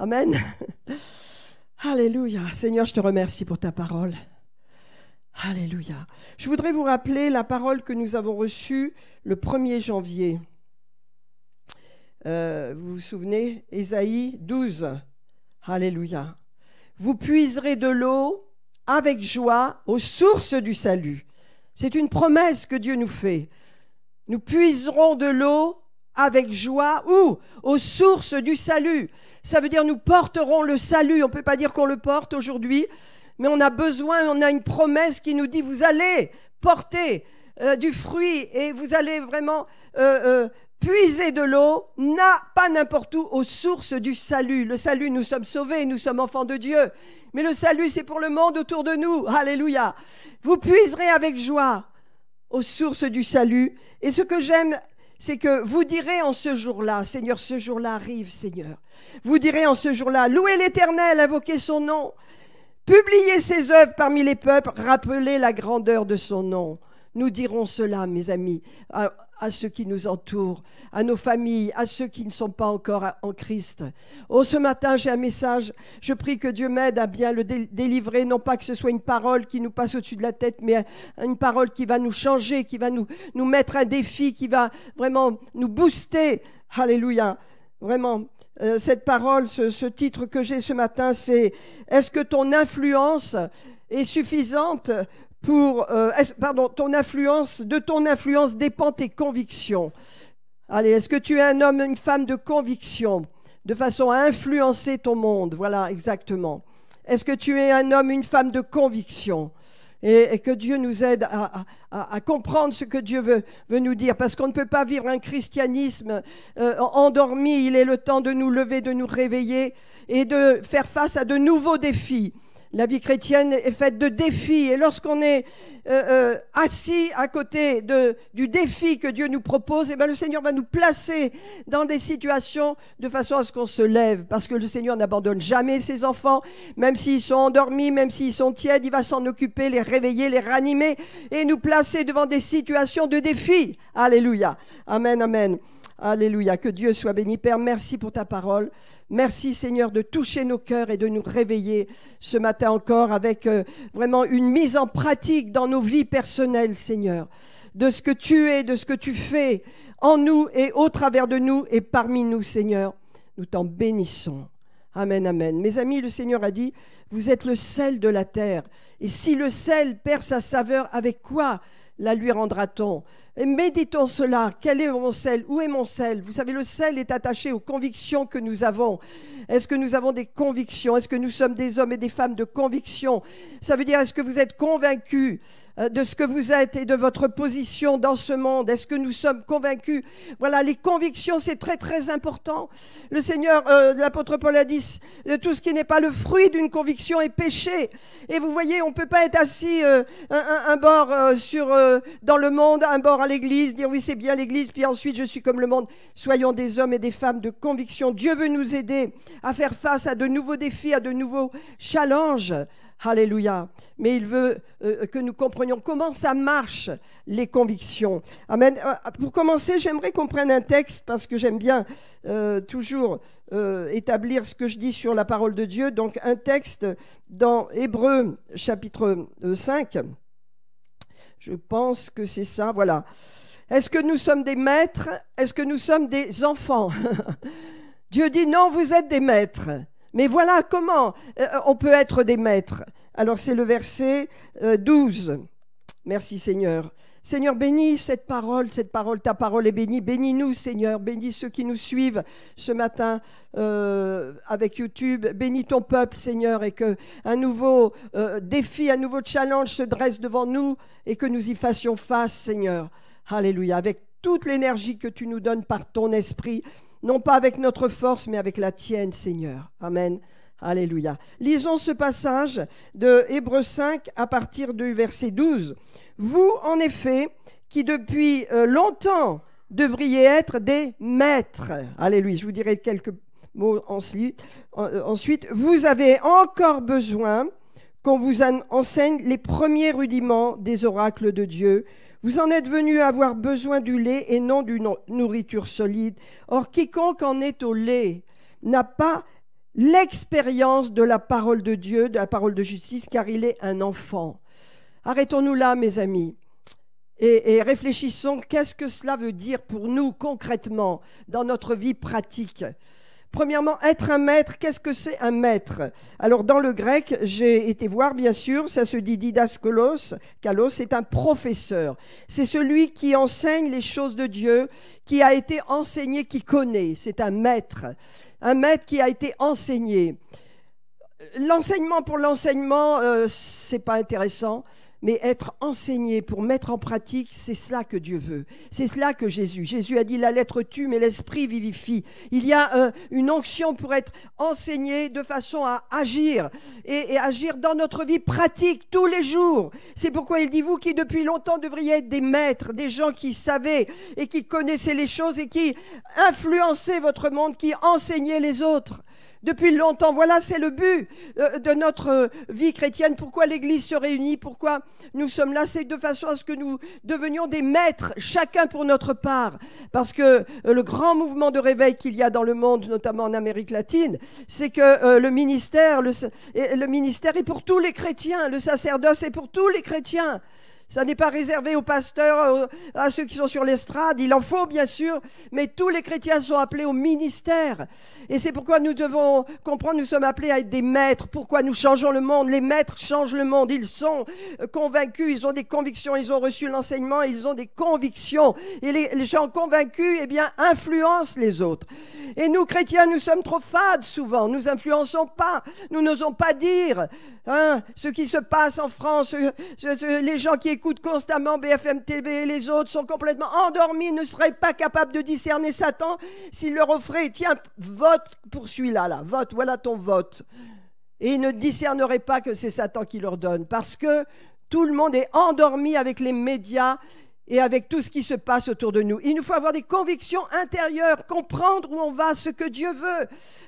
Amen. Alléluia. Seigneur, je te remercie pour ta parole. Alléluia. Je voudrais vous rappeler la parole que nous avons reçue le 1er janvier. Vous vous souvenez? Ésaïe 12. Alléluia. Vous puiserez de l'eau avec joie aux sources du salut. C'est une promesse que Dieu nous fait. Nous puiserons de l'eau avec joie où? Aux sources du salut. Ça veut dire nous porterons le salut. On ne peut pas dire qu'on le porte aujourd'hui, mais on a besoin, on a une promesse qui nous dit vous allez porter du fruit et vous allez vraiment puiser de l'eau, pas n'importe où, aux sources du salut. Le salut, nous sommes sauvés, nous sommes enfants de Dieu. Mais le salut, c'est pour le monde autour de nous. Alléluia. Vous puiserez avec joie aux sources du salut. Et ce que j'aime, c'est que vous direz en ce jour-là, Seigneur, ce jour-là arrive, Seigneur. Vous direz en ce jour-là, louez l'Éternel, invoquez son nom. Publiez ses œuvres parmi les peuples, rappelez la grandeur de son nom. Nous dirons cela, mes amis, à ceux qui nous entourent, à nos familles, à ceux qui ne sont pas encore en Christ. Oh, ce matin, j'ai un message. Je prie que Dieu m'aide à bien le délivrer, non pas que ce soit une parole qui nous passe au-dessus de la tête, mais une parole qui va nous changer, qui va nous mettre un défi, qui va vraiment nous booster. Alléluia. Vraiment. Cette parole, ce titre que j'ai ce matin, c'est « Est-ce que ton influence est suffisante pour... de ton influence dépendent tes convictions. » Allez, est-ce que tu es un homme, une femme de conviction, de façon à influencer ton monde? Voilà, exactement. Est-ce que tu es un homme, une femme de conviction? Et que Dieu nous aide à comprendre ce que Dieu veut nous dire. Parce qu'on ne peut pas vivre un christianisme endormi. Il est le temps de nous lever, de nous réveiller et de faire face à de nouveaux défis. La vie chrétienne est faite de défis. Et lorsqu'on est assis à côté du défi que Dieu nous propose, eh bien, le Seigneur va nous placer dans des situations de façon à ce qu'on se lève. Parce que le Seigneur n'abandonne jamais ses enfants. Même s'ils sont endormis, même s'ils sont tièdes, il va s'en occuper, les réveiller, les ranimer et nous placer devant des situations de défi. Alléluia. Amen, amen. Alléluia. Que Dieu soit béni. Père, merci pour ta parole. Merci Seigneur de toucher nos cœurs et de nous réveiller ce matin encore avec vraiment une mise en pratique dans nos vies personnelles, Seigneur, de ce que tu es, de ce que tu fais en nous et au travers de nous et parmi nous, Seigneur. Nous t'en bénissons. Amen, amen. Mes amis, le Seigneur a dit, vous êtes le sel de la terre. Et si le sel perd sa saveur, avec quoi la lui rendra-t-on? Et méditons cela. Quel est mon sel? Où est mon sel? Vous savez, le sel est attaché aux convictions que nous avons. Est-ce que nous avons des convictions? Est-ce que nous sommes des hommes et des femmes de conviction? Ça veut dire, est-ce que vous êtes convaincus de ce que vous êtes et de votre position dans ce monde? Est-ce que nous sommes convaincus? Voilà, les convictions, c'est très, très important. Le Seigneur, l'apôtre Paul a dit, tout ce qui n'est pas le fruit d'une conviction est péché. Et vous voyez, on ne peut pas être assis un bord dans le monde, un bord à l'église, dire oui, c'est bien l'église, puis ensuite je suis comme le monde. Soyons des hommes et des femmes de conviction. Dieu veut nous aider à faire face à de nouveaux défis, à de nouveaux challenges. Alléluia. Mais il veut que nous comprenions comment ça marche, les convictions. Amen. Pour commencer, j'aimerais qu'on prenne un texte, parce que j'aime bien toujours établir ce que je dis sur la parole de Dieu. Donc, un texte dans Hébreux, chapitre 5. Je pense que c'est ça, voilà. Est-ce que nous sommes des maîtres? Est-ce que nous sommes des enfants? Dieu dit non, vous êtes des maîtres. Mais voilà comment on peut être des maîtres. Alors c'est le verset 12. Merci Seigneur. Seigneur, bénis cette parole, ta parole est bénie. Bénis-nous Seigneur, bénis ceux qui nous suivent ce matin avec YouTube. Bénis ton peuple Seigneur et qu'un nouveau défi, un nouveau challenge se dresse devant nous et que nous y fassions face Seigneur. Alléluia, avec toute l'énergie que tu nous donnes par ton esprit. Non pas avec notre force, mais avec la tienne, Seigneur. Amen. Alléluia. Lisons ce passage de Hébreux 5 à partir du verset 12. Vous, en effet, qui depuis longtemps devriez être des maîtres. Alléluia. Je vous dirai quelques mots ensuite. Vous avez encore besoin qu'on vous enseigne les premiers rudiments des oracles de Dieu. Vous en êtes venus à avoir besoin du lait et non d'une nourriture solide. Or, quiconque en est au lait n'a pas l'expérience de la parole de Dieu, de la parole de justice, car il est un enfant. Arrêtons-nous là, mes amis, et réfléchissons, qu'est-ce que cela veut dire pour nous concrètement dans notre vie pratique? Premièrement, être un maître, qu'est-ce que c'est un maître? Alors dans le grec, j'ai été voir bien sûr, ça se dit didaskalos, kalos, c'est un professeur. C'est celui qui enseigne les choses de Dieu, qui a été enseigné, qui connaît. C'est un maître qui a été enseigné. L'enseignement pour l'enseignement, c'est pas intéressant. Mais être enseigné pour mettre en pratique, c'est cela que Dieu veut. C'est cela que Jésus a dit, la lettre tue, mais l'esprit vivifie. Il y a une onction pour être enseigné de façon à agir et agir dans notre vie pratique tous les jours. C'est pourquoi il dit, vous qui depuis longtemps devriez être des maîtres, des gens qui savaient et qui connaissaient les choses et qui influençaient votre monde, qui enseignaient les autres. Depuis longtemps, voilà, c'est le but de notre vie chrétienne. Pourquoi l'Église se réunit, pourquoi nous sommes là, c'est de façon à ce que nous devenions des maîtres, chacun pour notre part. Parce que le grand mouvement de réveil qu'il y a dans le monde, notamment en Amérique latine, c'est que le ministère est pour tous les chrétiens, le sacerdoce est pour tous les chrétiens. Ça n'est pas réservé aux pasteurs, à ceux qui sont sur l'estrade. Il en faut, bien sûr, mais tous les chrétiens sont appelés au ministère. Et c'est pourquoi nous devons comprendre, nous sommes appelés à être des maîtres. Pourquoi nous changeons le monde? Les maîtres changent le monde. Ils sont convaincus, ils ont des convictions, ils ont reçu l'enseignement, ils ont des convictions. Et les gens convaincus, eh bien, influencent les autres. Et nous, chrétiens, nous sommes trop fades souvent. Nous n'influençons pas, nous n'osons pas dire ce qui se passe en France. Les gens qui écoutent constamment BFM TV et les autres sont complètement endormis, ne seraient pas capables de discerner Satan s'il leur offrait, tiens, vote pour celui-là, là, vote, voilà ton vote. Et ils ne discerneraient pas que c'est Satan qui leur donne, parce que tout le monde est endormi avec les médias et avec tout ce qui se passe autour de nous. Il nous faut avoir des convictions intérieures, comprendre où on va, ce que Dieu veut.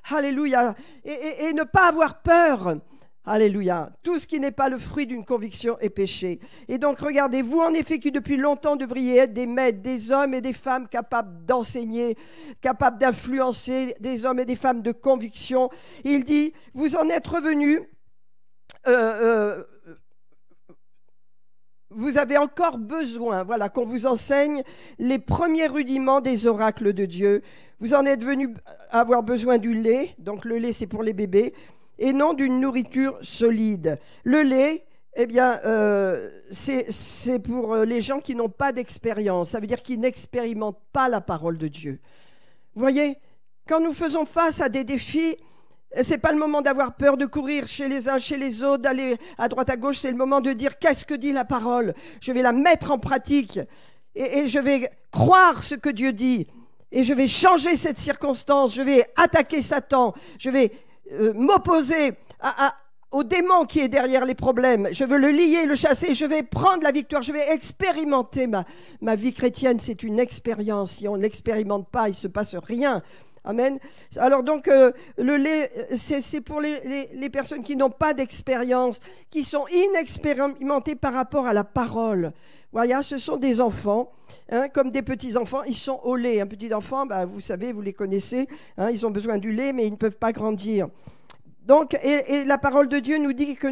Alléluia. Et ne pas avoir peur. Alléluia. Tout ce qui n'est pas le fruit d'une conviction est péché. Et donc, regardez, vous en effet qui depuis longtemps devriez être des maîtres, des hommes et des femmes capables d'enseigner, capables d'influencer, des hommes et des femmes de conviction. Il dit, vous en êtes revenus, vous avez encore besoin, voilà, qu'on vous enseigne les premiers rudiments des oracles de Dieu. Vous en êtes venus avoir besoin du lait, donc le lait c'est pour les bébés, et non d'une nourriture solide. Le lait, eh bien, c'est pour les gens qui n'ont pas d'expérience. Ça veut dire qu'ils n'expérimentent pas la parole de Dieu. Vous voyez, quand nous faisons face à des défis, ce n'est pas le moment d'avoir peur de courir chez les uns, chez les autres, d'aller à droite, à gauche. C'est le moment de dire, qu'est-ce que dit la parole? Je vais la mettre en pratique et je vais croire ce que Dieu dit. Et je vais changer cette circonstance. Je vais attaquer Satan. Je vais m'opposer au démon qui est derrière les problèmes. Je veux le lier, le chasser. Je vais prendre la victoire. Je vais expérimenter ma vie chrétienne. C'est une expérience. Si on ne l'expérimente pas, il ne se passe rien. Amen. Alors donc, le lait, c'est pour les personnes qui n'ont pas d'expérience, qui sont inexpérimentées par rapport à la parole. Voilà, ce sont des enfants. Comme des petits-enfants, ils sont au lait. Un petit enfant, vous savez, vous les connaissez, ils ont besoin du lait, mais ils ne peuvent pas grandir. Donc, et la parole de Dieu nous dit que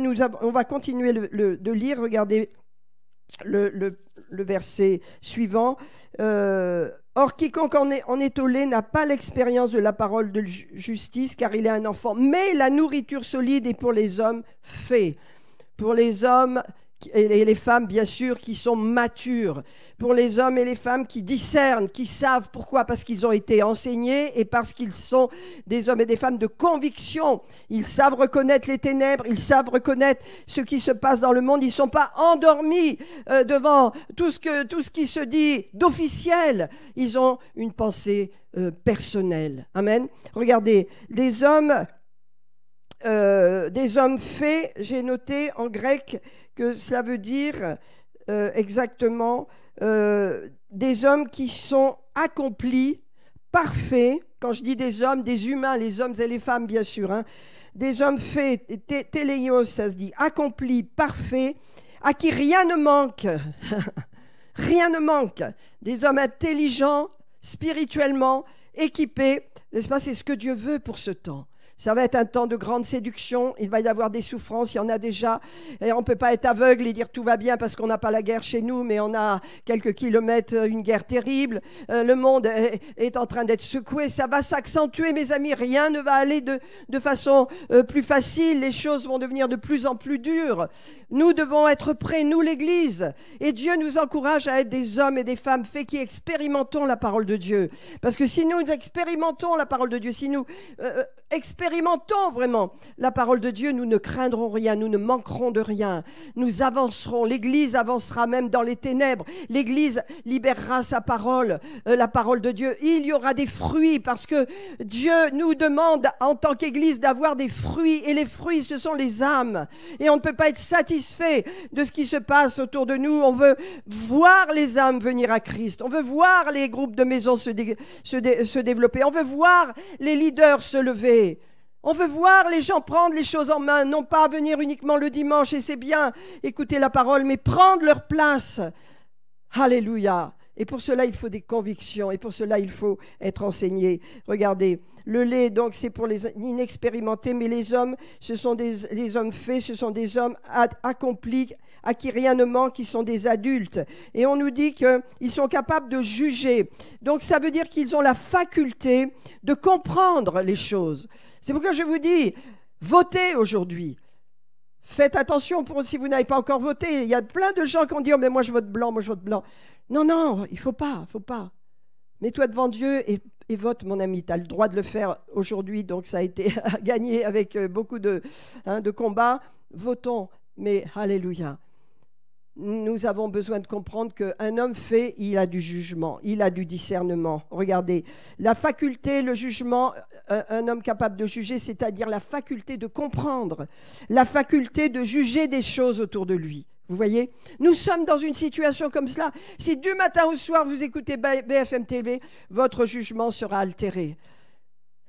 on va continuer de lire. Regardez le verset suivant. Or, quiconque en est au lait n'a pas l'expérience de la parole de justice, car il est un enfant. Mais la nourriture solide est pour les hommes faits. Pour les hommes et les femmes, bien sûr, qui sont matures. Pour les hommes et les femmes qui discernent, qui savent. Pourquoi? Parce qu'ils ont été enseignés et parce qu'ils sont des hommes et des femmes de conviction. Ils savent reconnaître les ténèbres, ils savent reconnaître ce qui se passe dans le monde. Ils ne sont pas endormis devant tout ce qui se dit d'officiel. Ils ont une pensée personnelle. Amen. Regardez, des hommes faits, j'ai noté en grec que cela veut dire exactement des hommes qui sont accomplis, parfaits. Quand je dis des hommes, des humains, les hommes et les femmes bien sûr, des hommes faits, téléios, ça se dit, accomplis, parfaits, à qui rien ne manque. Rien ne manque. Des hommes intelligents, spirituellement, équipés, n'est-ce pas? C'est ce que Dieu veut pour ce temps. Ça va être un temps de grande séduction. Il va y avoir des souffrances, il y en a déjà. Et on ne peut pas être aveugle et dire tout va bien parce qu'on n'a pas la guerre chez nous, mais on a quelques kilomètres une guerre terrible. Le monde est en train d'être secoué. Ça va s'accentuer, mes amis. Rien ne va aller de façon plus facile. Les choses vont devenir de plus en plus dures. Nous devons être prêts, nous l'Église. Et Dieu nous encourage à être des hommes et des femmes faits qui expérimentons la parole de Dieu. Parce que si nous expérimentons la parole de Dieu, si nous expérimentons vraiment la parole de Dieu, nous ne craindrons rien, nous ne manquerons de rien. Nous avancerons, l'Église avancera même dans les ténèbres. L'Église libérera sa parole, la parole de Dieu. Il y aura des fruits parce que Dieu nous demande en tant qu'Église d'avoir des fruits. Et les fruits, ce sont les âmes. Et on ne peut pas être satisfait de ce qui se passe autour de nous. On veut voir les âmes venir à Christ. On veut voir les groupes de maisons se développer. On veut voir les leaders se lever. On veut voir les gens prendre les choses en main, non pas venir uniquement le dimanche, et c'est bien écouter la parole, mais prendre leur place. Alléluia. Et pour cela, il faut des convictions, et pour cela, il faut être enseigné. Regardez, le lait, donc, c'est pour les inexpérimentés, mais les hommes, ce sont des hommes faits, ce sont des hommes accomplis, à qui rien ne manque, qui sont des adultes. Et on nous dit qu'ils sont capables de juger. Donc, ça veut dire qu'ils ont la faculté de comprendre les choses. C'est pourquoi je vous dis, votez aujourd'hui. Faites attention si vous n'avez pas encore voté. Il y a plein de gens qui ont dit « Oh, mais moi je vote blanc, moi je vote blanc ». Non, non, il ne faut pas. Mets-toi devant Dieu et vote, mon ami. Tu as le droit de le faire aujourd'hui, donc ça a été gagné avec beaucoup de combats. Votons, mais alléluia. Nous avons besoin de comprendre qu'un homme fait, il a du jugement, il a du discernement. Regardez, la faculté, le jugement, un homme capable de juger, c'est-à-dire la faculté de comprendre, la faculté de juger des choses autour de lui. Vous voyez, nous sommes dans une situation comme cela. Si du matin au soir vous écoutez BFM TV, votre jugement sera altéré.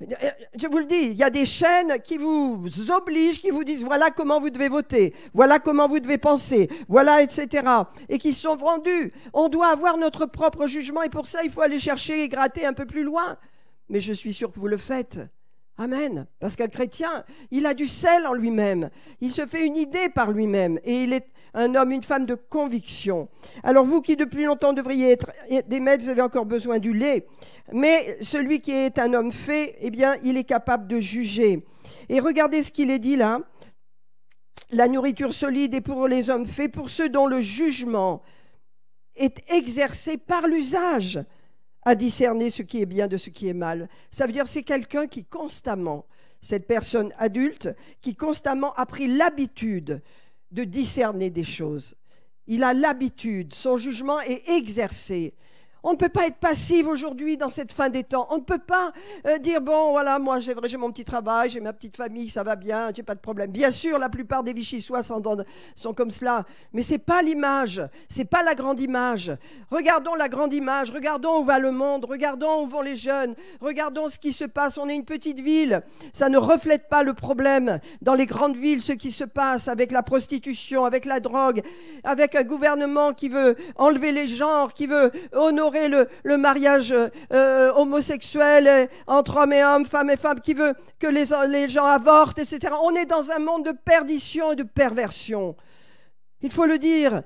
Je vous le dis, il y a des chaînes qui vous obligent, qui vous disent voilà comment vous devez voter, voilà comment vous devez penser, voilà, etc. Et qui sont vendus. On doit avoir notre propre jugement et pour ça, il faut aller chercher et gratter un peu plus loin. Mais je suis sûr que vous le faites. Amen. Parce qu'un chrétien, il a du sel en lui-même. Il se fait une idée par lui-même. Et il est un homme, une femme de conviction. Alors vous qui depuis longtemps devriez être des maîtres, vous avez encore besoin du lait. Mais celui qui est un homme fait, eh bien, il est capable de juger. Et regardez ce qu'il est dit là. La nourriture solide est pour les hommes faits, pour ceux dont le jugement est exercé par l'usage, à discerner ce qui est bien de ce qui est mal. Ça veut dire c'est quelqu'un qui constamment, cette personne adulte, qui constamment a pris l'habitude de discerner des choses. Il a l'habitude, son jugement est exercé. On ne peut pas être passif aujourd'hui dans cette fin des temps. On ne peut pas dire, bon, voilà, moi j'ai mon petit travail, j'ai ma petite famille, ça va bien, j'ai pas de problème. Bien sûr, la plupart des Vichysois sont comme cela, mais ce n'est pas l'image, ce n'est pas la grande image. Regardons la grande image, regardons où va le monde, regardons où vont les jeunes, regardons ce qui se passe. On est une petite ville, ça ne reflète pas le problème. Dans les grandes villes, ce qui se passe avec la prostitution, avec la drogue, avec un gouvernement qui veut enlever les genres, qui veut honorer le mariage homosexuel entre hommes et hommes, femmes et femmes, qui veut que les gens avortent, etc. On est dans un monde de perdition et de perversion. Il faut le dire.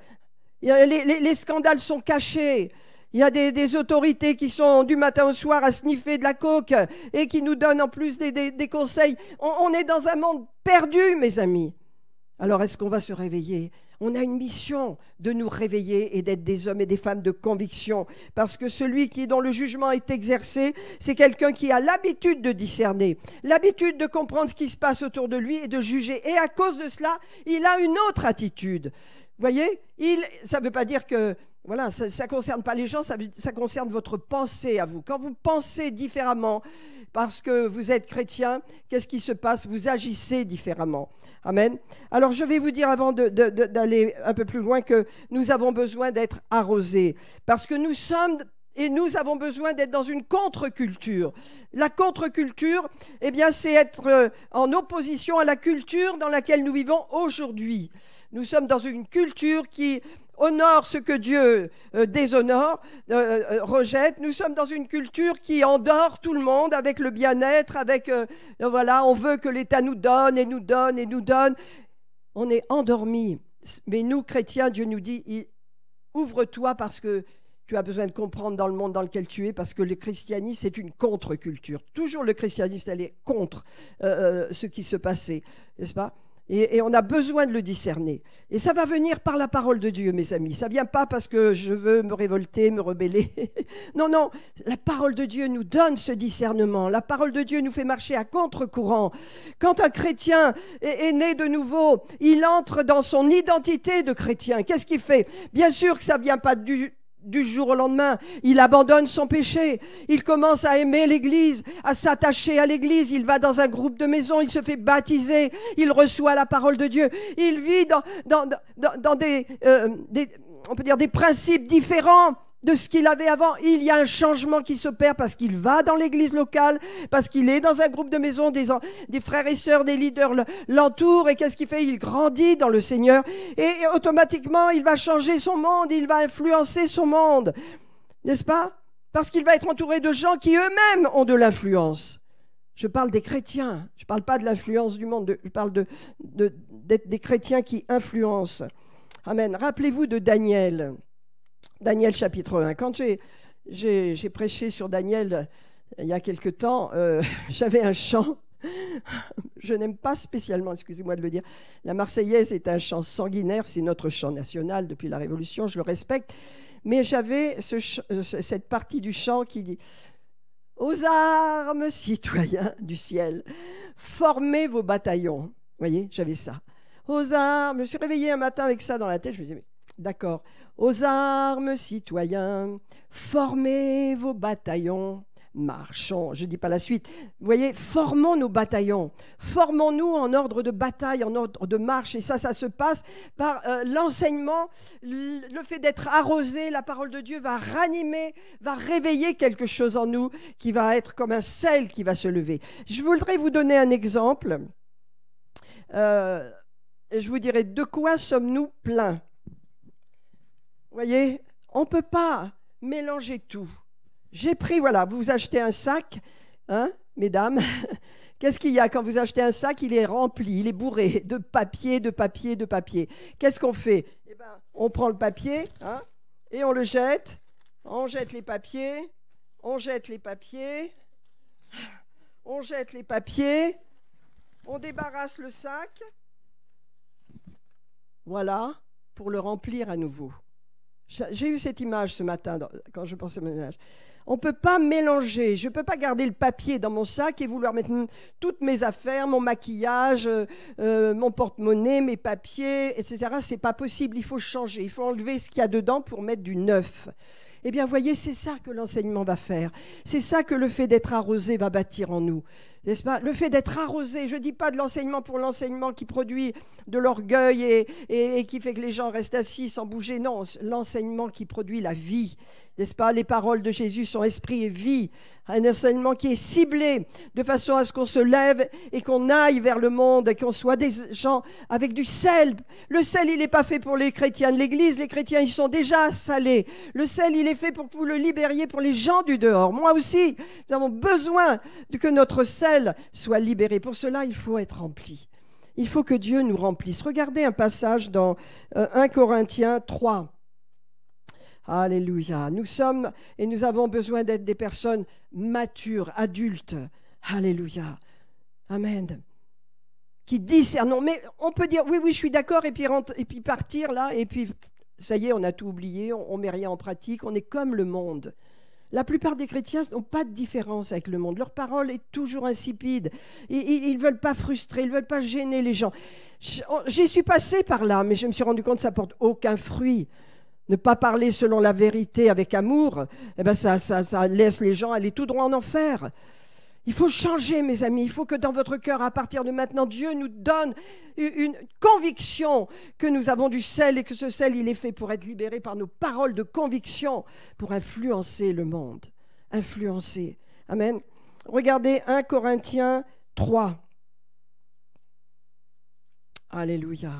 Les scandales sont cachés. Il y a des autorités qui sont du matin au soir à sniffer de la coke et qui nous donnent en plus des conseils. On est dans un monde perdu, mes amis. Alors, est-ce qu'on va se réveiller ? On a une mission de nous réveiller et d'être des hommes et des femmes de conviction. Parce que celui dont le jugement est exercé, c'est quelqu'un qui a l'habitude de discerner, l'habitude de comprendre ce qui se passe autour de lui et de juger. Et à cause de cela, il a une autre attitude. Vous voyez, ça ne veut pas dire que voilà, ça ne concerne pas les gens, ça concerne votre pensée à vous. Quand vous pensez différemment, parce que vous êtes chrétien, qu'est-ce qui se passe? Vous agissez différemment. Amen. Alors, je vais vous dire avant d'aller un peu plus loin que nous avons besoin d'être arrosés. Parce que nous sommes Et nous avons besoin d'être dans une contre-culture. La contre-culture, eh bien, c'est être en opposition à la culture dans laquelle nous vivons aujourd'hui. Nous sommes dans une culture qui honore ce que Dieu déshonore, rejette. Nous sommes dans une culture qui endort tout le monde avec le bien-être, avec, voilà, on veut que l'État nous donne et nous donne et nous donne. On est endormis. Mais nous, chrétiens, Dieu nous dit, ouvre-toi parce que tu as besoin de comprendre dans le monde dans lequel tu es, parce que le christianisme, c'est une contre-culture. Toujours le christianisme, c'est aller contre ce qui se passait, n'est-ce pas ? Et on a besoin de le discerner. Et ça va venir par la parole de Dieu, mes amis. Ça ne vient pas parce que je veux me révolter, me rebeller. Non, non, la parole de Dieu nous donne ce discernement. La parole de Dieu nous fait marcher à contre-courant. Quand un chrétien est né de nouveau, il entre dans son identité de chrétien. Qu'est-ce qu'il fait ? Bien sûr que ça ne vient pas du jour au lendemain, il abandonne son péché, il commence à aimer l'Église, à s'attacher à l'Église, il va dans un groupe de maison, il se fait baptiser, il reçoit la parole de Dieu, il vit dans on peut dire des principes différents de ce qu'il avait avant. Il y a un changement qui s'opère parce qu'il va dans l'église locale, parce qu'il est dans un groupe de maison, des frères et sœurs, des leaders l'entourent, et qu'est-ce qu'il fait ? Il grandit dans le Seigneur, et automatiquement, il va changer son monde, il va influencer son monde, n'est-ce pas ? Parce qu'il va être entouré de gens qui eux-mêmes ont de l'influence. Je parle des chrétiens, je ne parle pas de l'influence du monde, je parle d'être des chrétiens qui influencent. Amen. Rappelez-vous de Daniel. Daniel chapitre 1. Quand j'ai prêché sur Daniel il y a quelque temps, j'avais un chant. Je n'aime pas spécialement, excusez-moi de le dire. La Marseillaise est un chant sanguinaire, c'est notre chant national depuis la Révolution, je le respecte. Mais j'avais cette partie du chant qui dit « Aux armes, citoyens du ciel, formez vos bataillons. » Vous voyez, j'avais ça. Aux armes, je me suis réveillée un matin avec ça dans la tête, je me disais « D'accord. Aux armes, citoyens, formez vos bataillons, marchons. » Je ne dis pas la suite. Vous voyez, formons nos bataillons. Formons-nous en ordre de bataille, en ordre de marche. Et ça se passe par l'enseignement. Le fait d'être arrosé, la parole de Dieu va ranimer, va réveiller quelque chose en nous qui va être comme un sel qui va se lever. Je voudrais vous donner un exemple. Je vous dirais, de quoi sommes-nous pleins ? Vous voyez, on ne peut pas mélanger tout. J'ai pris, voilà, vous achetez un sac, hein, mesdames. Qu'est-ce qu'il y a quand vous achetez un sac ? Il est rempli, il est bourré de papier, de papier, de papier. Qu'est-ce qu'on fait ? Eh ben, on prend le papier, hein, et on le jette. On jette les papiers, on jette les papiers, on jette les papiers, on débarrasse le sac. Voilà, pour le remplir à nouveau. J'ai eu cette image ce matin quand je pensais à mon ménage. On ne peut pas mélanger. Je ne peux pas garder le papier dans mon sac et vouloir mettre toutes mes affaires, mon maquillage, mon porte-monnaie, mes papiers, etc. Ce n'est pas possible. Il faut changer. Il faut enlever ce qu'il y a dedans pour mettre du neuf. Eh bien, voyez, c'est ça que l'enseignement va faire. C'est ça que le fait d'être arrosé va bâtir en nous. N'est-ce pas ? Le fait d'être arrosé, je ne dis pas de l'enseignement pour l'enseignement qui produit de l'orgueil et qui fait que les gens restent assis sans bouger. Non, l'enseignement qui produit la vie. N'est-ce pas ? Les paroles de Jésus sont esprit et vie. Un enseignement qui est ciblé de façon à ce qu'on se lève et qu'on aille vers le monde et qu'on soit des gens avec du sel. Le sel, il n'est pas fait pour les chrétiens de l'Église. Les chrétiens, ils sont déjà salés. Le sel, il est fait pour que vous le libériez pour les gens du dehors. Moi aussi, nous avons besoin que notre sel soit libéré. Pour cela, il faut être rempli. Il faut que Dieu nous remplisse. Regardez un passage dans 1 Corinthiens 3. Alléluia. Nous sommes et nous avons besoin d'être des personnes matures, adultes. Alléluia. Amen. Qui discernent. Mais on peut dire, oui, je suis d'accord, et puis partir là, et puis ça y est, on a tout oublié, on ne met rien en pratique, on est comme le monde. La plupart des chrétiens n'ont pas de différence avec le monde. Leur parole est toujours insipide. Ils ne veulent pas frustrer, ils ne veulent pas gêner les gens. J'y suis passée par là, mais je me suis rendu compte que ça ne porte aucun fruit. Ne pas parler selon la vérité avec amour, eh ben ça laisse les gens aller tout droit en enfer. Il faut changer, mes amis. Il faut que dans votre cœur, à partir de maintenant, Dieu nous donne une conviction que nous avons du sel et que ce sel, il est fait pour être libéré par nos paroles de conviction, pour influencer le monde. Influencer. Amen. Regardez 1 Corinthiens 3. Alléluia.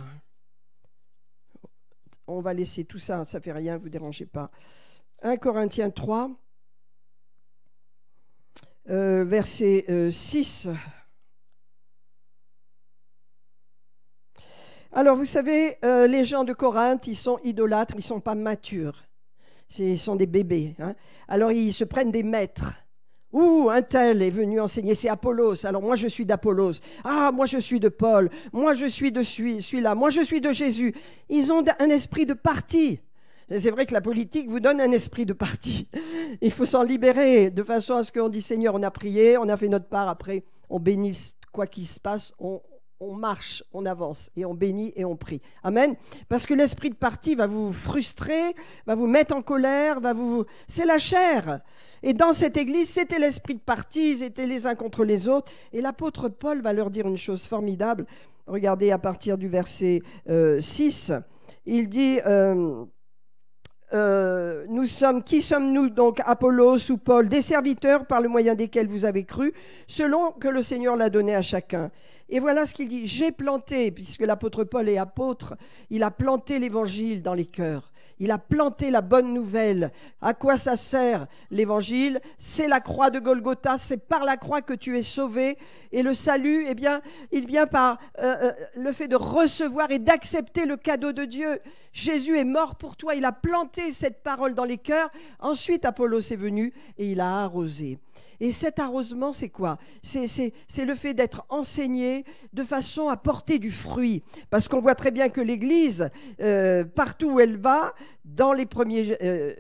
On va laisser tout ça, ça ne fait rien, ne vous dérangez pas. 1 Corinthiens 3. Verset 6. Alors, vous savez, les gens de Corinthe, ils sont idolâtres, ils ne sont pas matures. Ils sont des bébés. Hein. Alors, ils se prennent des maîtres. Ouh, un tel est venu enseigner, c'est Apollos. Alors, moi, je suis d'Apollos. Ah, moi, je suis de Paul. Moi, je suis de celui-là. Moi, je suis de Jésus. Ils ont un esprit de parti. C'est vrai que la politique vous donne un esprit de parti. Il faut s'en libérer de façon à ce qu'on dise Seigneur, on a prié, on a fait notre part, après on bénit quoi qu'il se passe, on marche, on avance et on bénit et on prie. Amen. Parce que l'esprit de parti va vous frustrer, va vous mettre en colère, c'est la chair. Et dans cette église, c'était l'esprit de parti, ils étaient les uns contre les autres. Et l'apôtre Paul va leur dire une chose formidable. Regardez à partir du verset 6, il dit... qui sommes-nous donc, Apollos ou Paul, des serviteurs par le moyen desquels vous avez cru, selon que le Seigneur l'a donné à chacun. Et voilà ce qu'il dit, j'ai planté, puisque l'apôtre Paul est apôtre, il a planté l'évangile dans les cœurs. Il a planté la bonne nouvelle. À quoi ça sert l'évangile? C'est la croix de Golgotha, c'est par la croix que tu es sauvé. Et le salut, eh bien, il vient par le fait de recevoir et d'accepter le cadeau de Dieu. Jésus est mort pour toi, il a planté cette parole dans les cœurs. Ensuite, Apollos est venu et il a arrosé. Et cet arrosement, c'est quoi? C'est le fait d'être enseigné de façon à porter du fruit. Parce qu'on voit très bien que l'Église, partout où elle va, dans les premiers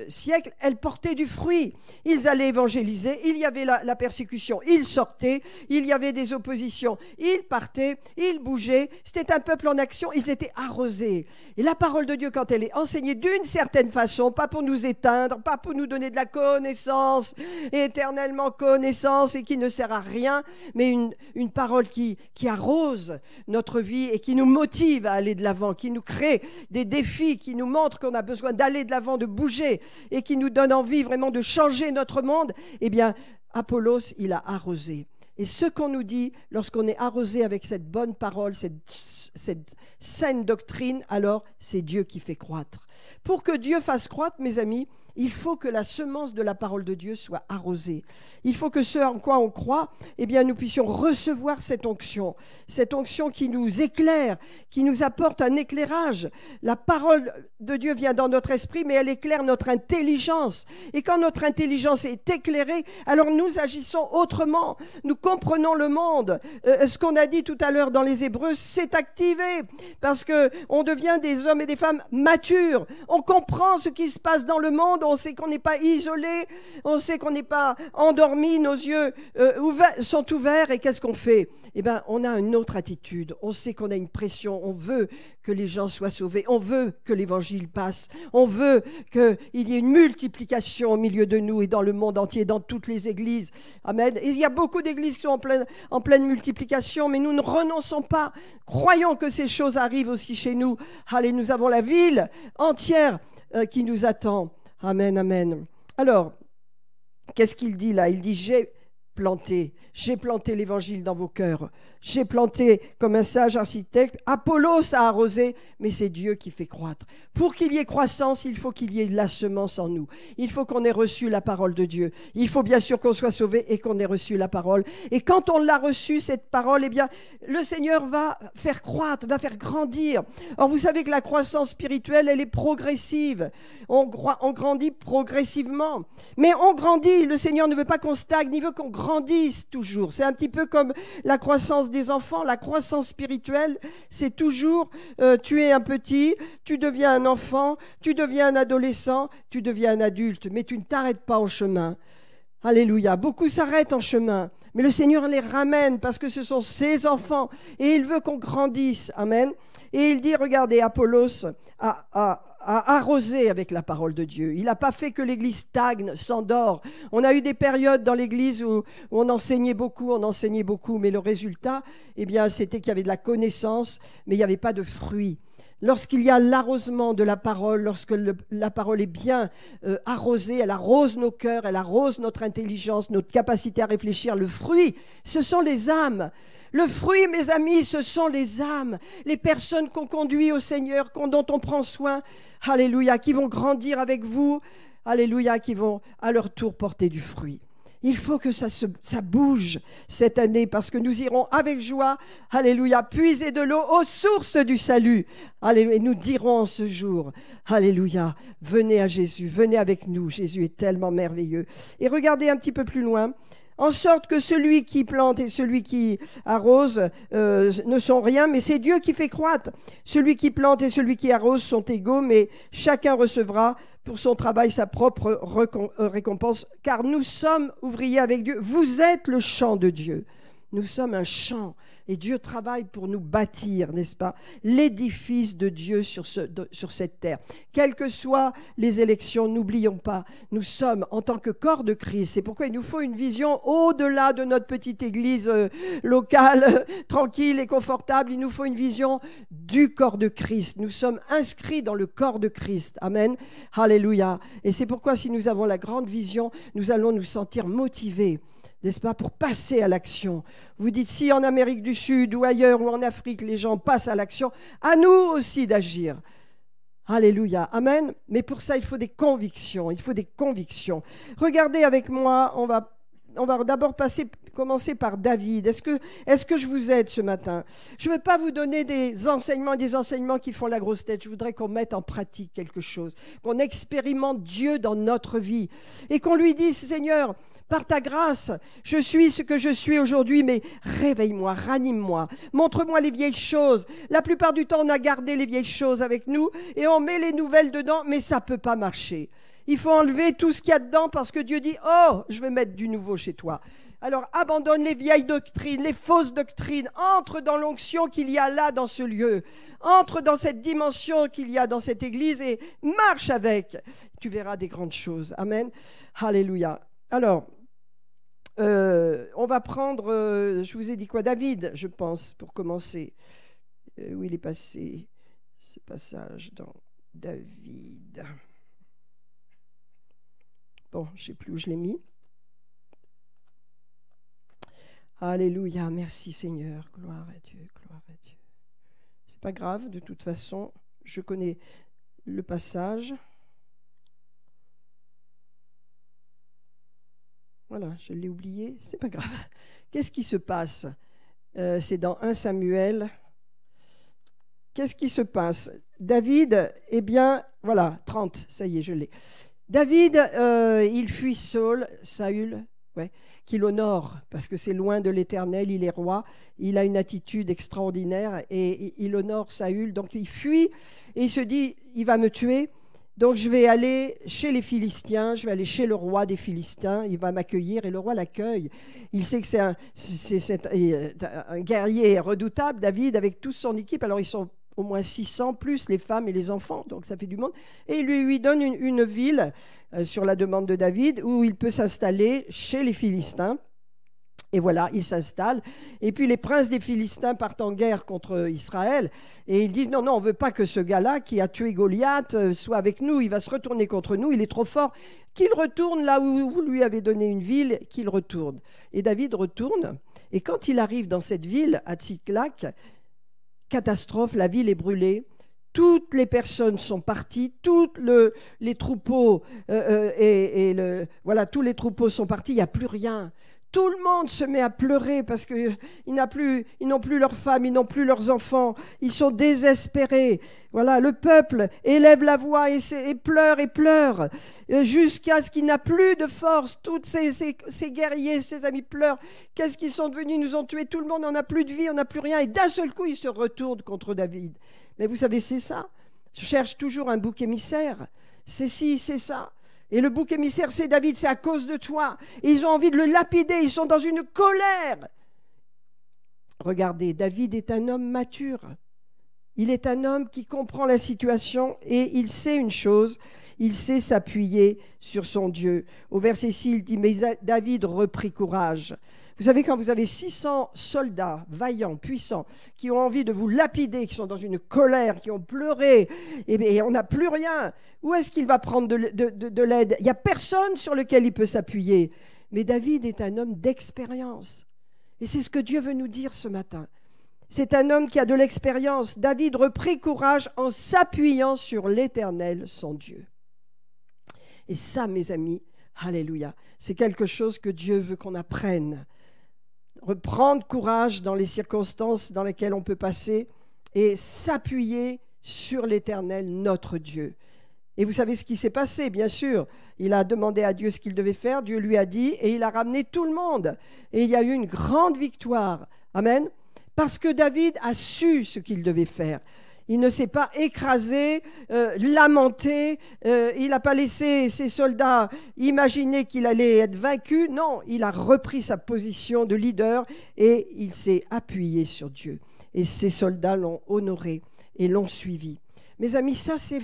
siècles, elle portait du fruit. Ils allaient évangéliser, il y avait la persécution, ils sortaient, il y avait des oppositions, ils partaient, ils bougeaient. C'était un peuple en action, ils étaient arrosés. Et la parole de Dieu, quand elle est enseignée d'une certaine façon, pas pour nous éteindre, pas pour nous donner de la connaissance, éternellement connaissance et qui ne sert à rien, mais une parole qui arrose notre vie et qui nous motive à aller de l'avant, qui nous crée des défis, qui nous montre qu'on a besoin d'aller de l'avant, de bouger et qui nous donne envie vraiment de changer notre monde, eh bien, Apollos, il a arrosé. Et ce qu'on nous dit, lorsqu'on est arrosé avec cette bonne parole, cette saine doctrine, alors c'est Dieu qui fait croître. Pour que Dieu fasse croître, mes amis, il faut que la semence de la parole de Dieu soit arrosée. Il faut que ce en quoi on croit, eh bien, nous puissions recevoir cette onction qui nous éclaire, qui nous apporte un éclairage. La parole de Dieu vient dans notre esprit, mais elle éclaire notre intelligence. Et quand notre intelligence est éclairée, alors nous agissons autrement. Nous comprenons le monde. Ce qu'on a dit tout à l'heure dans les Hébreux, c'est activé parce qu'on devient des hommes et des femmes matures. On comprend ce qui se passe dans le monde. On sait qu'on n'est pas isolé, on sait qu'on n'est pas endormi, nos yeux sont ouverts et qu'est-ce qu'on fait? Eh bien, on a une autre attitude, on sait qu'on a une pression, on veut que les gens soient sauvés, on veut que l'évangile passe, on veut qu'il y ait une multiplication au milieu de nous et dans le monde entier, dans toutes les églises. Amen. Et il y a beaucoup d'églises qui sont en pleine multiplication, mais nous ne renonçons pas. Croyons que ces choses arrivent aussi chez nous. Allez, nous avons la ville entière qui nous attend. Amen, amen. Alors, qu'est-ce qu'il dit là? Il dit, j'ai planté l'évangile dans vos cœurs. J'ai planté comme un sage architecte. Apollos a arrosé, mais c'est Dieu qui fait croître. Pour qu'il y ait croissance, il faut qu'il y ait la semence en nous. Il faut qu'on ait reçu la parole de Dieu. Il faut bien sûr qu'on soit sauvé et qu'on ait reçu la parole. Et quand on l'a reçue, cette parole, eh bien, le Seigneur va faire croître, va faire grandir. Or, vous savez que la croissance spirituelle, elle est progressive. On grandit progressivement. Mais on grandit. Le Seigneur ne veut pas qu'on stagne, il veut qu'on grandisse toujours. C'est un petit peu comme la croissance des enfants. La croissance spirituelle, c'est toujours tu es un petit, tu deviens un enfant, tu deviens un adolescent, tu deviens un adulte, mais tu ne t'arrêtes pas en chemin. Alléluia. Beaucoup s'arrêtent en chemin, mais le Seigneur les ramène parce que ce sont ses enfants et il veut qu'on grandisse. Amen. Et il dit, regardez, Apollos a a arrosé avec la parole de Dieu. Il n'a pas fait que l'Église stagne, s'endort. On a eu des périodes dans l'Église où on enseignait beaucoup, mais le résultat, eh bien, c'était qu'il y avait de la connaissance, mais il n'y avait pas de fruit. Lorsqu'il y a l'arrosement de la parole, lorsque la parole est bien arrosée, elle arrose nos cœurs, elle arrose notre intelligence, notre capacité à réfléchir. Le fruit, ce sont les âmes. Le fruit, mes amis, ce sont les âmes, les personnes qu'on conduit au Seigneur, dont on prend soin, alléluia, qui vont grandir avec vous, alléluia, qui vont à leur tour porter du fruit. Il faut que ça bouge cette année parce que nous irons avec joie, alléluia, puiser de l'eau aux sources du salut. Alléluia, et nous dirons en ce jour, alléluia, venez à Jésus, venez avec nous, Jésus est tellement merveilleux. Et regardez un petit peu plus loin. En sorte que celui qui plante et celui qui arrose ne sont rien, mais c'est Dieu qui fait croître. Celui qui plante et celui qui arrose sont égaux, mais chacun recevra pour son travail sa propre récompense, car nous sommes ouvriers avec Dieu. Vous êtes le champ de Dieu. Nous sommes un champ et Dieu travaille pour nous bâtir, n'est-ce pas, l'édifice de Dieu sur cette terre. Quelles que soient les élections, n'oublions pas, nous sommes en tant que corps de Christ. C'est pourquoi il nous faut une vision au-delà de notre petite église locale, tranquille et confortable. Il nous faut une vision du corps de Christ. Nous sommes inscrits dans le corps de Christ. Amen. Alléluia. Et c'est pourquoi si nous avons la grande vision, nous allons nous sentir motivés, n'est-ce pas, pour passer à l'action. Vous dites, si en Amérique du Sud ou ailleurs ou en Afrique, les gens passent à l'action, à nous aussi d'agir. Alléluia, amen. Mais pour ça, il faut des convictions, il faut des convictions. Regardez avec moi, on va d'abord commencer par David. Est-ce que je vous aide ce matin? Je ne veux pas vous donner des enseignements qui font la grosse tête. Je voudrais qu'on mette en pratique quelque chose, qu'on expérimente Dieu dans notre vie et qu'on lui dise, Seigneur, par ta grâce, je suis ce que je suis aujourd'hui, mais réveille-moi, ranime-moi, montre-moi les vieilles choses. La plupart du temps, on a gardé les vieilles choses avec nous et on met les nouvelles dedans, mais ça ne peut pas marcher. Il faut enlever tout ce qu'il y a dedans parce que Dieu dit « Oh, je vais mettre du nouveau chez toi ». Alors abandonne les vieilles doctrines, les fausses doctrines, entre dans l'onction qu'il y a là dans ce lieu, entre dans cette dimension qu'il y a dans cette église et marche avec. Tu verras des grandes choses. Amen. Alléluia. Alors, on va prendre, je vous ai dit quoi, David, je pense, pour commencer. Où il est passé ce passage dans David. Bon, je ne sais plus où je l'ai mis. Alléluia, merci Seigneur, gloire à Dieu, gloire à Dieu. C'est pas grave, de toute façon, je connais le passage. Voilà, je l'ai oublié, c'est pas grave. Qu'est-ce qui se passe? C'est dans 1 Samuel. Qu'est-ce qui se passe? David, eh bien, voilà, 30, ça y est, je l'ai. David, il fuit Saül, ouais, qui l'honore, parce que c'est loin de l'Éternel, il est roi, il a une attitude extraordinaire et il honore Saül, donc il fuit et il se dit, il va me tuer. Donc je vais aller chez les Philistins, je vais aller chez le roi des Philistins, il va m'accueillir et le roi l'accueille. Il sait que c'est un guerrier redoutable, David, avec toute son équipe. Alors ils sont au moins 600, plus les femmes et les enfants, donc ça fait du monde. Et il lui donne une ville sur la demande de David où il peut s'installer chez les Philistins. Et voilà, il s'installe. Et puis les princes des Philistins partent en guerre contre Israël. Et ils disent, non, on ne veut pas que ce gars-là qui a tué Goliath soit avec nous. Il va se retourner contre nous, il est trop fort. Qu'il retourne là où vous lui avez donné une ville, qu'il retourne. Et David retourne. Et quand il arrive dans cette ville, à Tsiklag, catastrophe, la ville est brûlée. Toutes les personnes sont parties, tous les troupeaux voilà, tous les troupeaux sont partis, il n'y a plus rien. Tout le monde se met à pleurer parce qu'ils n'ont plus leurs femmes, ils n'ont plus leurs enfants, ils sont désespérés. Voilà, le peuple élève la voix et pleure, jusqu'à ce qu'il n'a plus de force. Tous ces guerriers, ces amis pleurent. Qu'est-ce qu'ils sont devenus? Ils nous ont tués, tout le monde, on n'a plus de vie, on n'a plus rien. Et d'un seul coup, ils se retournent contre David. Mais vous savez, c'est ça. Je cherche toujours un bouc émissaire. C'est ci, c'est ça. Et le bouc émissaire, c'est David, c'est à cause de toi. Et ils ont envie de le lapider, ils sont dans une colère. Regardez, David est un homme mature. Il est un homme qui comprend la situation et il sait une chose, il sait s'appuyer sur son Dieu. Au verset 6, il dit « Mais David reprit courage ». Vous savez, quand vous avez 600 soldats vaillants, puissants, qui ont envie de vous lapider, qui sont dans une colère, qui ont pleuré, et on n'a plus rien, où est-ce qu'il va prendre de l'aide? Il n'y a personne sur lequel il peut s'appuyer. Mais David est un homme d'expérience. Et c'est ce que Dieu veut nous dire ce matin. C'est un homme qui a de l'expérience. David reprit courage en s'appuyant sur l'Éternel, son Dieu. Et ça, mes amis, alléluia, c'est quelque chose que Dieu veut qu'on apprenne. Reprendre courage dans les circonstances dans lesquelles on peut passer et s'appuyer sur l'Éternel, notre Dieu. Et vous savez ce qui s'est passé, bien sûr. Il a demandé à Dieu ce qu'il devait faire, Dieu lui a dit, et il a ramené tout le monde. Et il y a eu une grande victoire. Amen. Parce que David a su ce qu'il devait faire. Il ne s'est pas écrasé, lamenté, il n'a pas laissé ses soldats imaginer qu'il allait être vaincu. Non, il a repris sa position de leader et il s'est appuyé sur Dieu. Et ses soldats l'ont honoré et l'ont suivi. Mes amis, ça c'est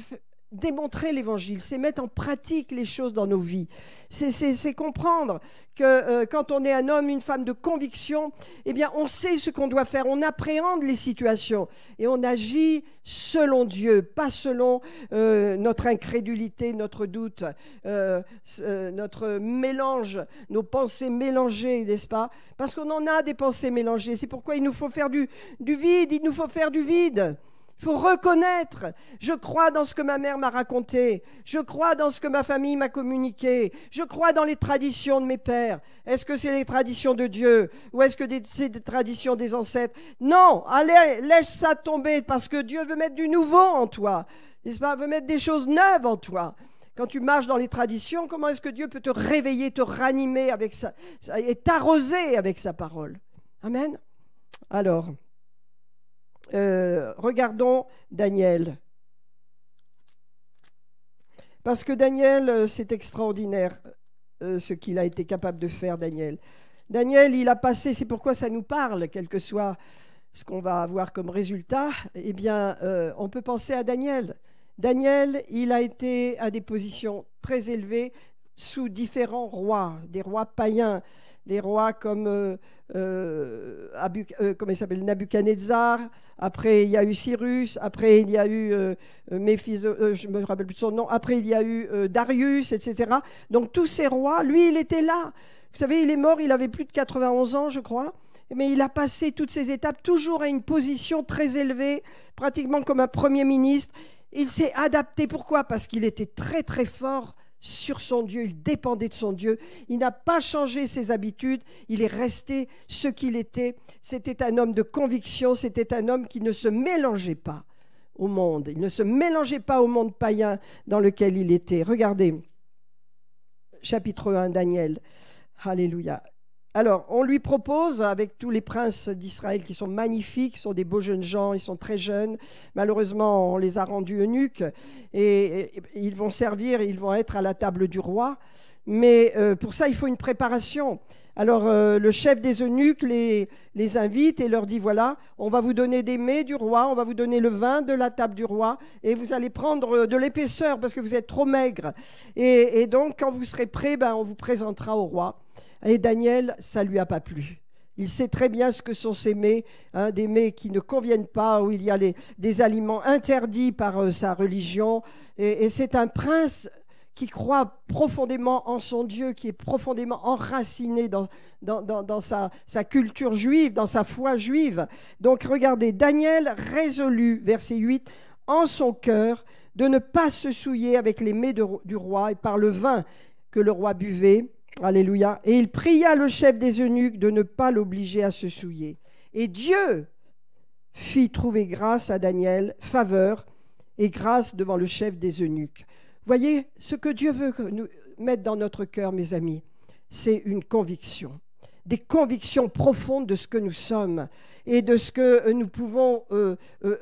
démontrer l'évangile, c'est mettre en pratique les choses dans nos vies. C'est comprendre que quand on est un homme, une femme de conviction, eh bien on sait ce qu'on doit faire, on appréhende les situations et on agit selon Dieu, pas selon notre incrédulité, notre doute, notre mélange, nos pensées mélangées, n'est-ce pas? Parce qu'on en a des pensées mélangées, c'est pourquoi il nous faut faire du vide, il nous faut faire du vide. Il faut reconnaître, je crois dans ce que ma mère m'a raconté, je crois dans ce que ma famille m'a communiqué, je crois dans les traditions de mes pères. Est-ce que c'est les traditions de Dieu ou est-ce que c'est des traditions des ancêtres? Non, allez, laisse ça tomber parce que Dieu veut mettre du nouveau en toi, n'est-ce pas? Il veut mettre des choses neuves en toi. Quand tu marches dans les traditions, comment est-ce que Dieu peut te réveiller, te ranimer avec ça et t'arroser avec sa parole? Amen. Alors, regardons Daniel. Parce que Daniel, c'est extraordinaire ce qu'il a été capable de faire, Daniel. Daniel, il a passé, c'est pourquoi ça nous parle, quel que soit ce qu'on va avoir comme résultat, eh bien, on peut penser à Daniel. Daniel, il a été à des positions très élevées sous différents rois, des rois païens. Les rois comme comment il s'appelle, Nabuchodonosor, après il y a eu Cyrus, après il y a eu je ne me rappelle plus de son nom, après il y a eu Darius, etc. Donc tous ces rois, lui il était là. Vous savez, il est mort, il avait plus de 91 ans je crois, mais il a passé toutes ces étapes toujours à une position très élevée, pratiquement comme un premier ministre. Il s'est adapté, pourquoi? Parce qu'il était très très fort sur son Dieu, il dépendait de son Dieu, il n'a pas changé ses habitudes, il est resté ce qu'il était. C'était un homme de conviction, c'était un homme qui ne se mélangeait pas au monde, il ne se mélangeait pas au monde païen dans lequel il était. Regardez, chapitre 1, Daniel, alléluia. Alors, on lui propose, avec tous les princes d'Israël qui sont magnifiques, sont des beaux jeunes gens, ils sont très jeunes. Malheureusement, on les a rendus eunuques et ils vont servir, ils vont être à la table du roi. Mais pour ça, il faut une préparation. Alors, le chef des eunuques les invite et leur dit, voilà, on va vous donner des mets du roi, on va vous donner le vin de la table du roi et vous allez prendre de l'épaisseur parce que vous êtes trop maigre. Et donc, quand vous serez prêts, ben, on vous présentera au roi. Et Daniel, ça ne lui a pas plu. Il sait très bien ce que sont ces mets, hein, des mets qui ne conviennent pas, où il y a des aliments interdits par sa religion. Et c'est un prince qui croit profondément en son Dieu, qui est profondément enraciné dans sa culture juive, dans sa foi juive. Donc regardez, Daniel résolut, verset 8, en son cœur de ne pas se souiller avec les mets du roi et par le vin que le roi buvait. Alléluia. Et il pria le chef des eunuques de ne pas l'obliger à se souiller. Et Dieu fit trouver grâce à Daniel, faveur et grâce devant le chef des eunuques. Voyez, ce que Dieu veut nous mettre dans notre cœur, mes amis, c'est une conviction. Des convictions profondes de ce que nous sommes et de ce que nous pouvons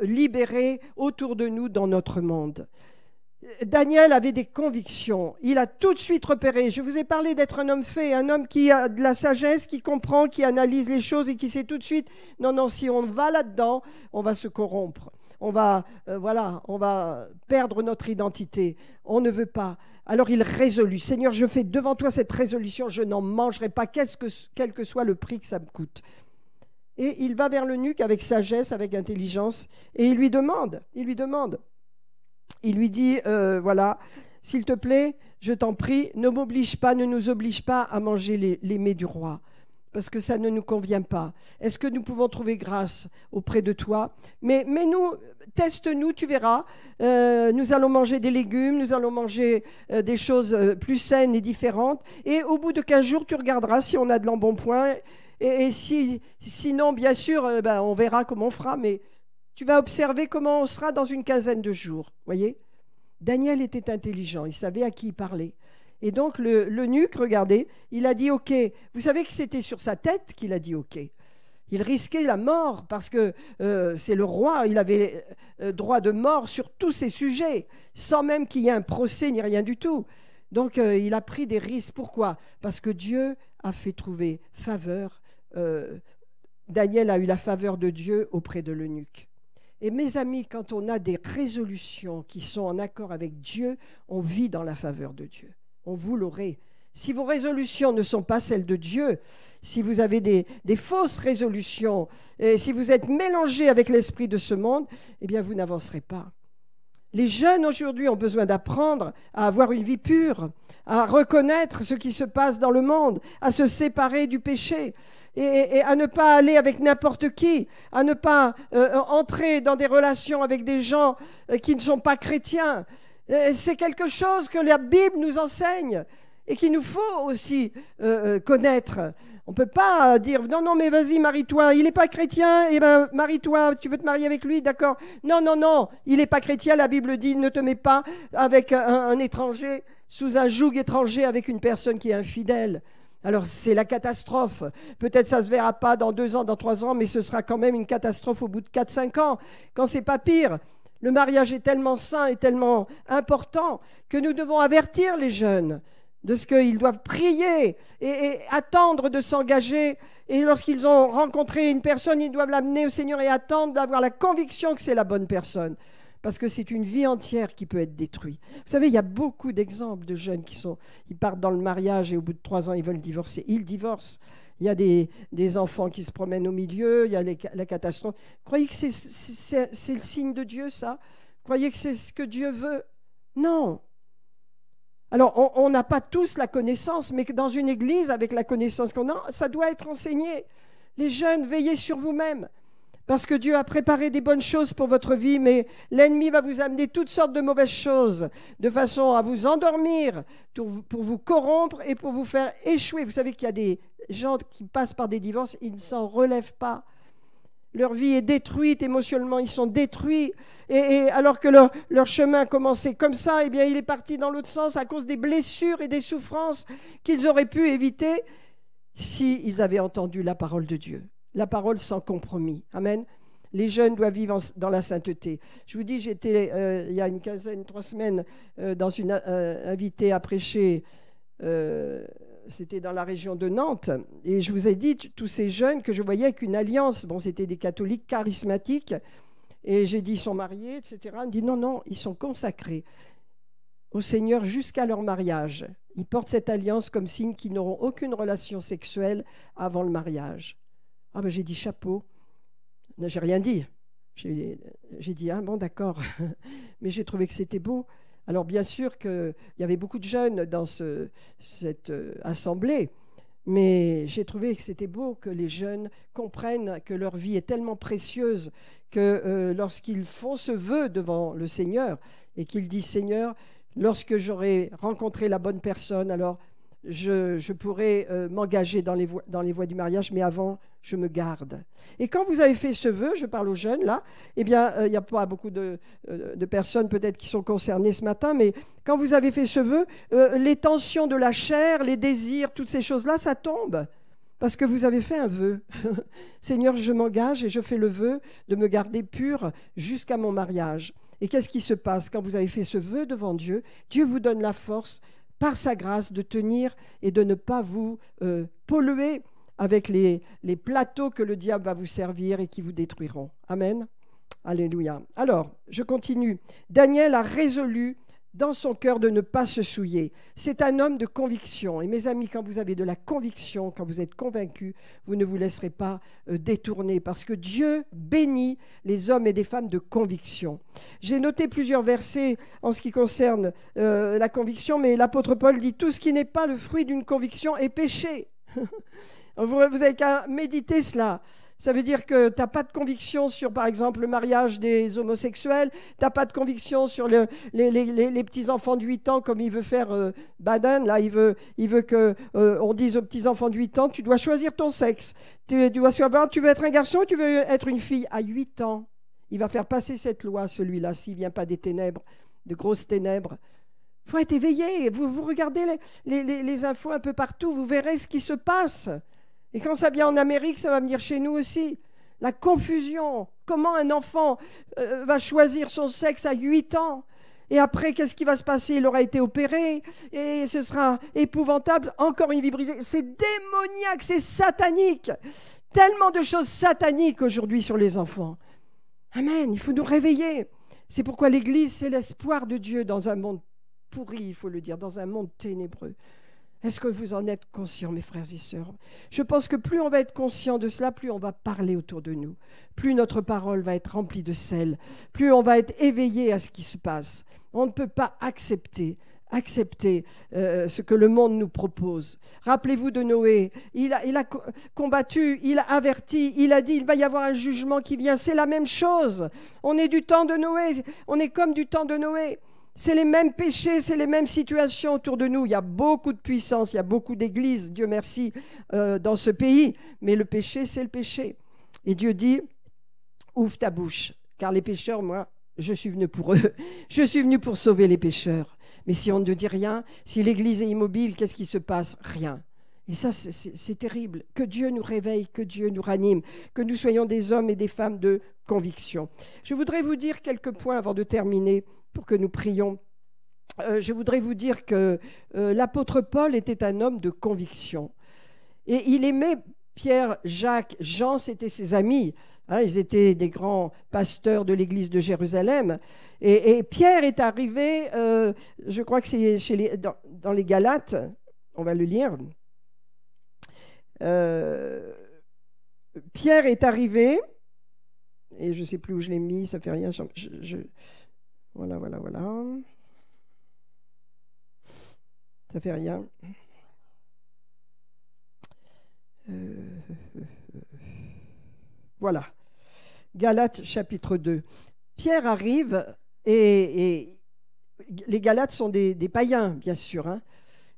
libérer autour de nous dans notre monde. Daniel avait des convictions, il a tout de suite repéré. Je vous ai parlé d'être un homme fait, un homme qui a de la sagesse, qui comprend, qui analyse les choses et qui sait tout de suite, non, si on va là-dedans, on va se corrompre. voilà, on va perdre notre identité. On ne veut pas. Alors il résolut, Seigneur, je fais devant toi cette résolution, je n'en mangerai pas, quel que soit le prix que ça me coûte. Et il va vers l'eunuque avec sagesse, avec intelligence, et il lui demande, il lui dit, voilà, s'il te plaît, je t'en prie, ne nous oblige pas à manger les mets du roi, parce que ça ne nous convient pas. Est-ce que nous pouvons trouver grâce auprès de toi? Mais nous, teste-nous, tu verras. Nous allons manger des légumes, nous allons manger des choses plus saines et différentes. Et au bout de 15 jours, tu regarderas si on a de l'embonpoint. Et sinon, bien sûr, on verra comment on fera. Mais tu vas observer comment on sera dans une quinzaine de jours. Voyez, Daniel était intelligent, il savait à qui il parlait. Et donc l'eunuque, regardez, il a dit OK. Vous savez que c'était sur sa tête qu'il a dit OK. Il risquait la mort parce que c'est le roi, il avait droit de mort sur tous ces sujets, sans même qu'il y ait un procès ni rien du tout. Donc il a pris des risques. Pourquoi? Parce que Dieu a fait trouver faveur. Daniel a eu la faveur de Dieu auprès de l'eunuque. Et mes amis, quand on a des résolutions qui sont en accord avec Dieu, on vit dans la faveur de Dieu. On vous l'aurez. Si vos résolutions ne sont pas celles de Dieu, si vous avez des fausses résolutions, et si vous êtes mélangé avec l'esprit de ce monde, eh bien vous n'avancerez pas. Les jeunes aujourd'hui ont besoin d'apprendre à avoir une vie pure, à reconnaître ce qui se passe dans le monde, à se séparer du péché et à ne pas aller avec n'importe qui, à ne pas entrer dans des relations avec des gens qui ne sont pas chrétiens. C'est quelque chose que la Bible nous enseigne et qu'il nous faut aussi connaître. On ne peut pas dire non, mais vas-y, marie-toi, il n'est pas chrétien, et ben marie-toi, tu veux te marier avec lui, d'accord? Non, il n'est pas chrétien, la Bible dit ne te mets pas avec un étranger, sous un joug étranger avec une personne qui est infidèle. Alors c'est la catastrophe. Peut-être ça ne se verra pas dans 2 ans, dans 3 ans, mais ce sera quand même une catastrophe au bout de 4-5 ans, quand c'est pas pire. Le mariage est tellement saint et tellement important que nous devons avertir les jeunes de ce qu'ils doivent prier et attendre de s'engager. Et lorsqu'ils ont rencontré une personne, ils doivent l'amener au Seigneur et attendre d'avoir la conviction que c'est la bonne personne. Parce que c'est une vie entière qui peut être détruite. Vous savez, il y a beaucoup d'exemples de jeunes ils partent dans le mariage et au bout de 3 ans, ils veulent divorcer. Ils divorcent. Il y a des enfants qui se promènent au milieu, il y a la catastrophe. Croyez que c'est le signe de Dieu, ça? Croyez que c'est ce que Dieu veut? Non. Alors, on n'a pas tous la connaissance, mais que dans une église, avec la connaissance qu'on a, ça doit être enseigné. Les jeunes, veillez sur vous-même, parce que Dieu a préparé des bonnes choses pour votre vie, mais l'ennemi va vous amener toutes sortes de mauvaises choses, de façon à vous endormir, pour vous corrompre et pour vous faire échouer. Vous savez qu'il y a des gens qui passent par des divorces, ils ne s'en relèvent pas. Leur vie est détruite, émotionnellement, ils sont détruits. Et alors que leur chemin commençait comme ça, eh bien, il est parti dans l'autre sens à cause des blessures et des souffrances qu'ils auraient pu éviter s'ils avaient entendu la parole de Dieu. La parole sans compromis. Amen. Les jeunes doivent vivre dans la sainteté. Je vous dis, j'étais il y a 3 semaines, invitée à prêcher. C'était dans la région de Nantes, et je vous ai dit, tous ces jeunes que je voyais avec une alliance, bon, c'était des catholiques charismatiques, et j'ai dit, ils sont mariés, etc. On me dit, non, ils sont consacrés au Seigneur jusqu'à leur mariage. Ils portent cette alliance comme signe qu'ils n'auront aucune relation sexuelle avant le mariage. Ah ben j'ai dit, chapeau. J'ai rien dit. J'ai dit, bon, d'accord, mais j'ai trouvé que c'était beau. Alors bien sûr qu'il y avait beaucoup de jeunes dans cette assemblée, mais j'ai trouvé que c'était beau que les jeunes comprennent que leur vie est tellement précieuse que lorsqu'ils font ce vœu devant le Seigneur et qu'ils disent « Seigneur, lorsque j'aurai rencontré la bonne personne, alors je pourrai m'engager dans les voies du mariage, mais avant, je me garde. » Et quand vous avez fait ce vœu, je parle aux jeunes là, eh bien, il n'y a pas beaucoup de personnes peut-être qui sont concernées ce matin, mais quand vous avez fait ce vœu, les tensions de la chair, les désirs, toutes ces choses-là, ça tombe. Parce que vous avez fait un vœu. Seigneur, je m'engage et je fais le vœu de me garder pure jusqu'à mon mariage. Et qu'est-ce qui se passe quand vous avez fait ce vœu devant Dieu? Dieu vous donne la force, par sa grâce, de tenir et de ne pas vous polluer avec les plateaux que le diable va vous servir et qui vous détruiront. Amen. Alléluia. Alors, je continue. Daniel a résolu dans son cœur de ne pas se souiller. C'est un homme de conviction. Et mes amis, quand vous avez de la conviction, quand vous êtes convaincus, vous ne vous laisserez pas détourner parce que Dieu bénit les hommes et des femmes de conviction. J'ai noté plusieurs versets en ce qui concerne la conviction, mais l'apôtre Paul dit « Tout ce qui n'est pas le fruit d'une conviction est péché ». Vous avez qu'à méditer cela. Ça veut dire que tu n'as pas de conviction sur, par exemple, le mariage des homosexuels, tu n'as pas de conviction sur les petits-enfants de 8 ans, comme il veut faire Biden. Là, il veut qu'on dise aux petits-enfants de 8 ans, tu dois choisir ton sexe. Tu dois savoir, tu veux être un garçon ou tu veux être une fille. À 8 ans, il va faire passer cette loi, celui-là, s'il ne vient pas des ténèbres, de grosses ténèbres. Il faut être éveillé. Vous regardez les infos un peu partout, vous verrez ce qui se passe. Et quand ça vient en Amérique, ça va venir chez nous aussi. La confusion. Comment un enfant va choisir son sexe à 8 ans? Et après, qu'est-ce qui va se passer? Il aura été opéré et ce sera épouvantable. Encore une vie brisée. C'est démoniaque, c'est satanique. Tellement de choses sataniques aujourd'hui sur les enfants. Amen, il faut nous réveiller. C'est pourquoi l'Église, c'est l'espoir de Dieu dans un monde pourri, il faut le dire, dans un monde ténébreux. Est-ce que vous en êtes conscients, mes frères et sœurs? Je pense que plus on va être conscient de cela, plus on va parler autour de nous, plus notre parole va être remplie de sel, plus on va être éveillé à ce qui se passe. On ne peut pas accepter ce que le monde nous propose. Rappelez-vous de Noé, il a combattu, il a averti, il a dit il va y avoir un jugement qui vient. C'est la même chose. On est du temps de Noé, on est comme du temps de Noé. C'est les mêmes péchés, c'est les mêmes situations autour de nous. Il y a beaucoup de puissance, il y a beaucoup d'églises, Dieu merci, dans ce pays. Mais le péché, c'est le péché. Et Dieu dit, ouvre ta bouche, car les pécheurs, moi, je suis venu pour eux. Je suis venu pour sauver les pécheurs. Mais si on ne dit rien, si l'église est immobile, qu'est-ce qui se passe? Rien. Et ça, c'est terrible. Que Dieu nous réveille, que Dieu nous ranime, que nous soyons des hommes et des femmes de conviction. Je voudrais vous dire quelques points avant de terminer, pour que nous prions. Je voudrais vous dire que l'apôtre Paul était un homme de conviction. Et il aimait Pierre, Jacques, Jean, c'était ses amis. Ils étaient des grands pasteurs de l'église de Jérusalem. Et Pierre est arrivé, je crois que c'est dans les Galates, on va le lire. Pierre est arrivé, et je ne sais plus où je l'ai mis, ça ne fait rien. Voilà. Ça fait rien. Voilà. Galates chapitre 2. Pierre arrive et les Galates sont des païens, bien sûr. Hein.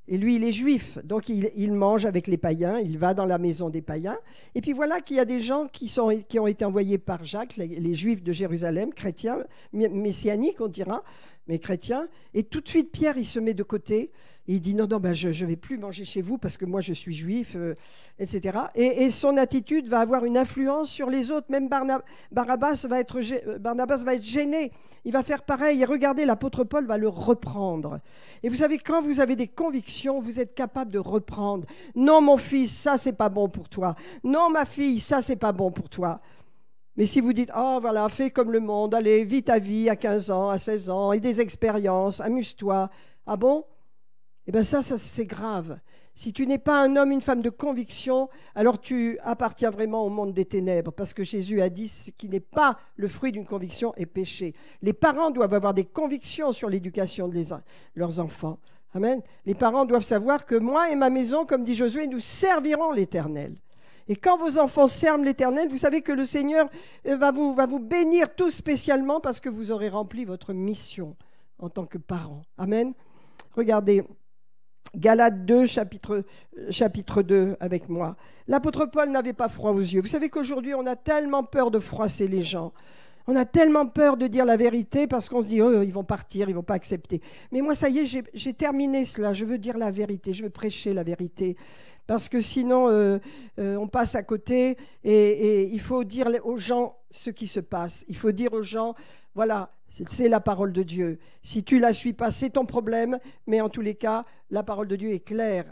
Et lui, il est juif, donc il mange avec les païens, il va dans la maison des païens. Et puis voilà qu'il y a des gens qui ont été envoyés par Jacques, les juifs de Jérusalem, chrétiens, messianiques on dira, mais chrétiens. Et tout de suite, Pierre, il se met de côté. Et il dit non, je ne vais plus manger chez vous parce que moi, je suis juif, etc. Et son attitude va avoir une influence sur les autres. Même Barnabas va être gêné. Il va faire pareil. Et regardez, l'apôtre Paul va le reprendre. Et vous savez, quand vous avez des convictions, vous êtes capable de reprendre. Non, mon fils, ça, c'est pas bon pour toi. Non, ma fille, ça, c'est pas bon pour toi. Mais si vous dites, oh voilà, fais comme le monde, allez, vis ta vie à 15 ans, à 16 ans, et des expériences, amuse-toi. Ah bon? Eh bien ça c'est grave. Si tu n'es pas un homme, une femme de conviction, alors tu appartiens vraiment au monde des ténèbres, parce que Jésus a dit ce qui n'est pas le fruit d'une conviction est péché. Les parents doivent avoir des convictions sur l'éducation de leurs enfants. Amen. Les parents doivent savoir que moi et ma maison, comme dit Josué, nous servirons l'Éternel. Et quand vos enfants servent l'Éternel, vous savez que le Seigneur va vous bénir tout spécialement parce que vous aurez rempli votre mission en tant que parents. Amen. Regardez, Galates 2, chapitre 2 avec moi. L'apôtre Paul n'avait pas froid aux yeux. Vous savez qu'aujourd'hui, on a tellement peur de froisser les gens. On a tellement peur de dire la vérité parce qu'on se dit, oh, ils vont partir, ils ne vont pas accepter. Mais moi, ça y est, j'ai terminé cela. Je veux dire la vérité, je veux prêcher la vérité. Parce que sinon, on passe à côté et il faut dire aux gens ce qui se passe. Il faut dire aux gens, voilà, c'est la parole de Dieu. Si tu ne la suis pas, c'est ton problème. Mais en tous les cas, la parole de Dieu est claire.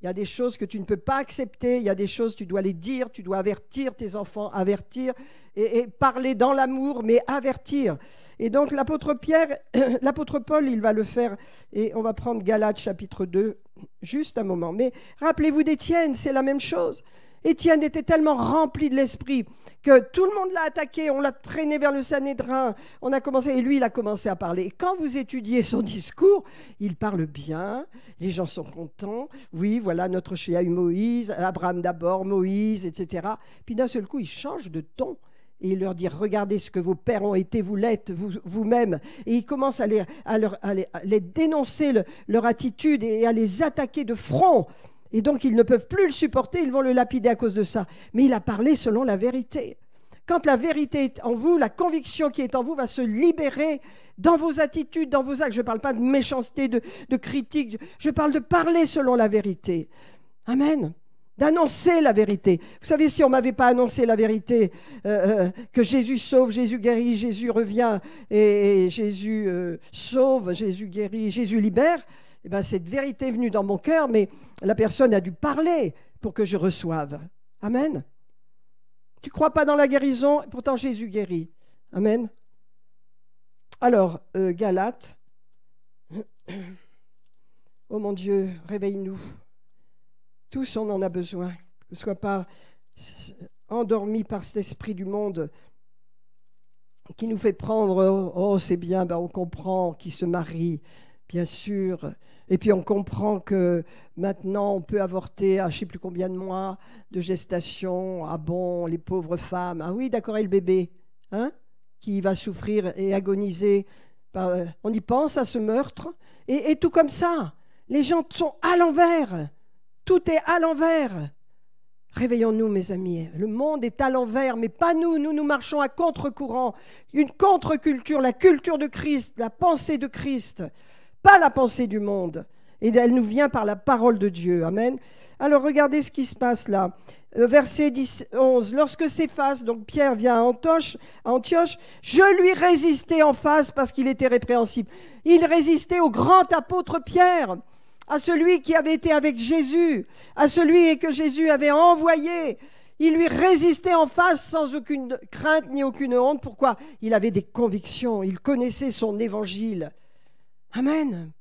Il y a des choses que tu ne peux pas accepter, il y a des choses, tu dois les dire, tu dois avertir tes enfants, avertir et parler dans l'amour, mais avertir. Et donc l'apôtre Pierre, l'apôtre Paul, il va le faire, et on va prendre Galates chapitre 2, juste un moment. Mais rappelez-vous d'Étienne, c'est la même chose. Étienne était tellement rempli de l'esprit que tout le monde l'a attaqué, on l'a traîné vers le Sanhédrin, on a commencé, et lui, il a commencé à parler. Et quand vous étudiez son discours, il parle bien, les gens sont contents. Oui, voilà, notre il y a eu Moïse, Abraham d'abord, Moïse, etc. Puis d'un seul coup, il change de ton. Et il leur dit, regardez ce que vos pères ont été, vous l'êtes vous-même. Et il commence à les dénoncer, leur attitude, et à les attaquer de front. Et donc, ils ne peuvent plus le supporter, ils vont le lapider à cause de ça. Mais il a parlé selon la vérité. Quand la vérité est en vous, la conviction qui est en vous va se libérer dans vos attitudes, dans vos actes. Je ne parle pas de méchanceté, de critique, je parle de parler selon la vérité. Amen. D'annoncer la vérité. Vous savez, si on ne m'avait pas annoncé la vérité, que Jésus sauve, Jésus guérit, Jésus revient, et Jésus sauve, Jésus guérit, Jésus libère, eh bien, cette vérité est venue dans mon cœur, mais la personne a dû parler pour que je reçoive. Amen. Tu ne crois pas dans la guérison, pourtant Jésus guérit. Amen. Alors, Galates. Oh mon Dieu, réveille-nous. Tous, on en a besoin. Que ce ne soit pas endormi par cet esprit du monde qui nous fait prendre, oh c'est bien, ben on comprend, qui se marie, bien sûr. Et puis on comprend que maintenant on peut avorter à je ne sais plus combien de mois de gestation. Ah bon, les pauvres femmes. Ah oui, d'accord, et le bébé, hein, qui va souffrir et agoniser. On y pense à ce meurtre. Et tout comme ça, les gens sont à l'envers. Tout est à l'envers. Réveillons-nous, mes amis. Le monde est à l'envers, mais pas nous. Nous marchons à contre-courant. Une contre-culture, la culture de Christ, la pensée de Christ. Pas la pensée du monde. Et elle nous vient par la parole de Dieu. Amen. Alors, regardez ce qui se passe là. Verset 11. Lorsque Céphas, donc Pierre vient à Antioche, je lui résistais en face parce qu'il était répréhensible. Il résistait au grand apôtre Pierre, à celui qui avait été avec Jésus, à celui que Jésus avait envoyé. Il lui résistait en face sans aucune crainte ni aucune honte. Pourquoi? Il avait des convictions, il connaissait son évangile. Amen.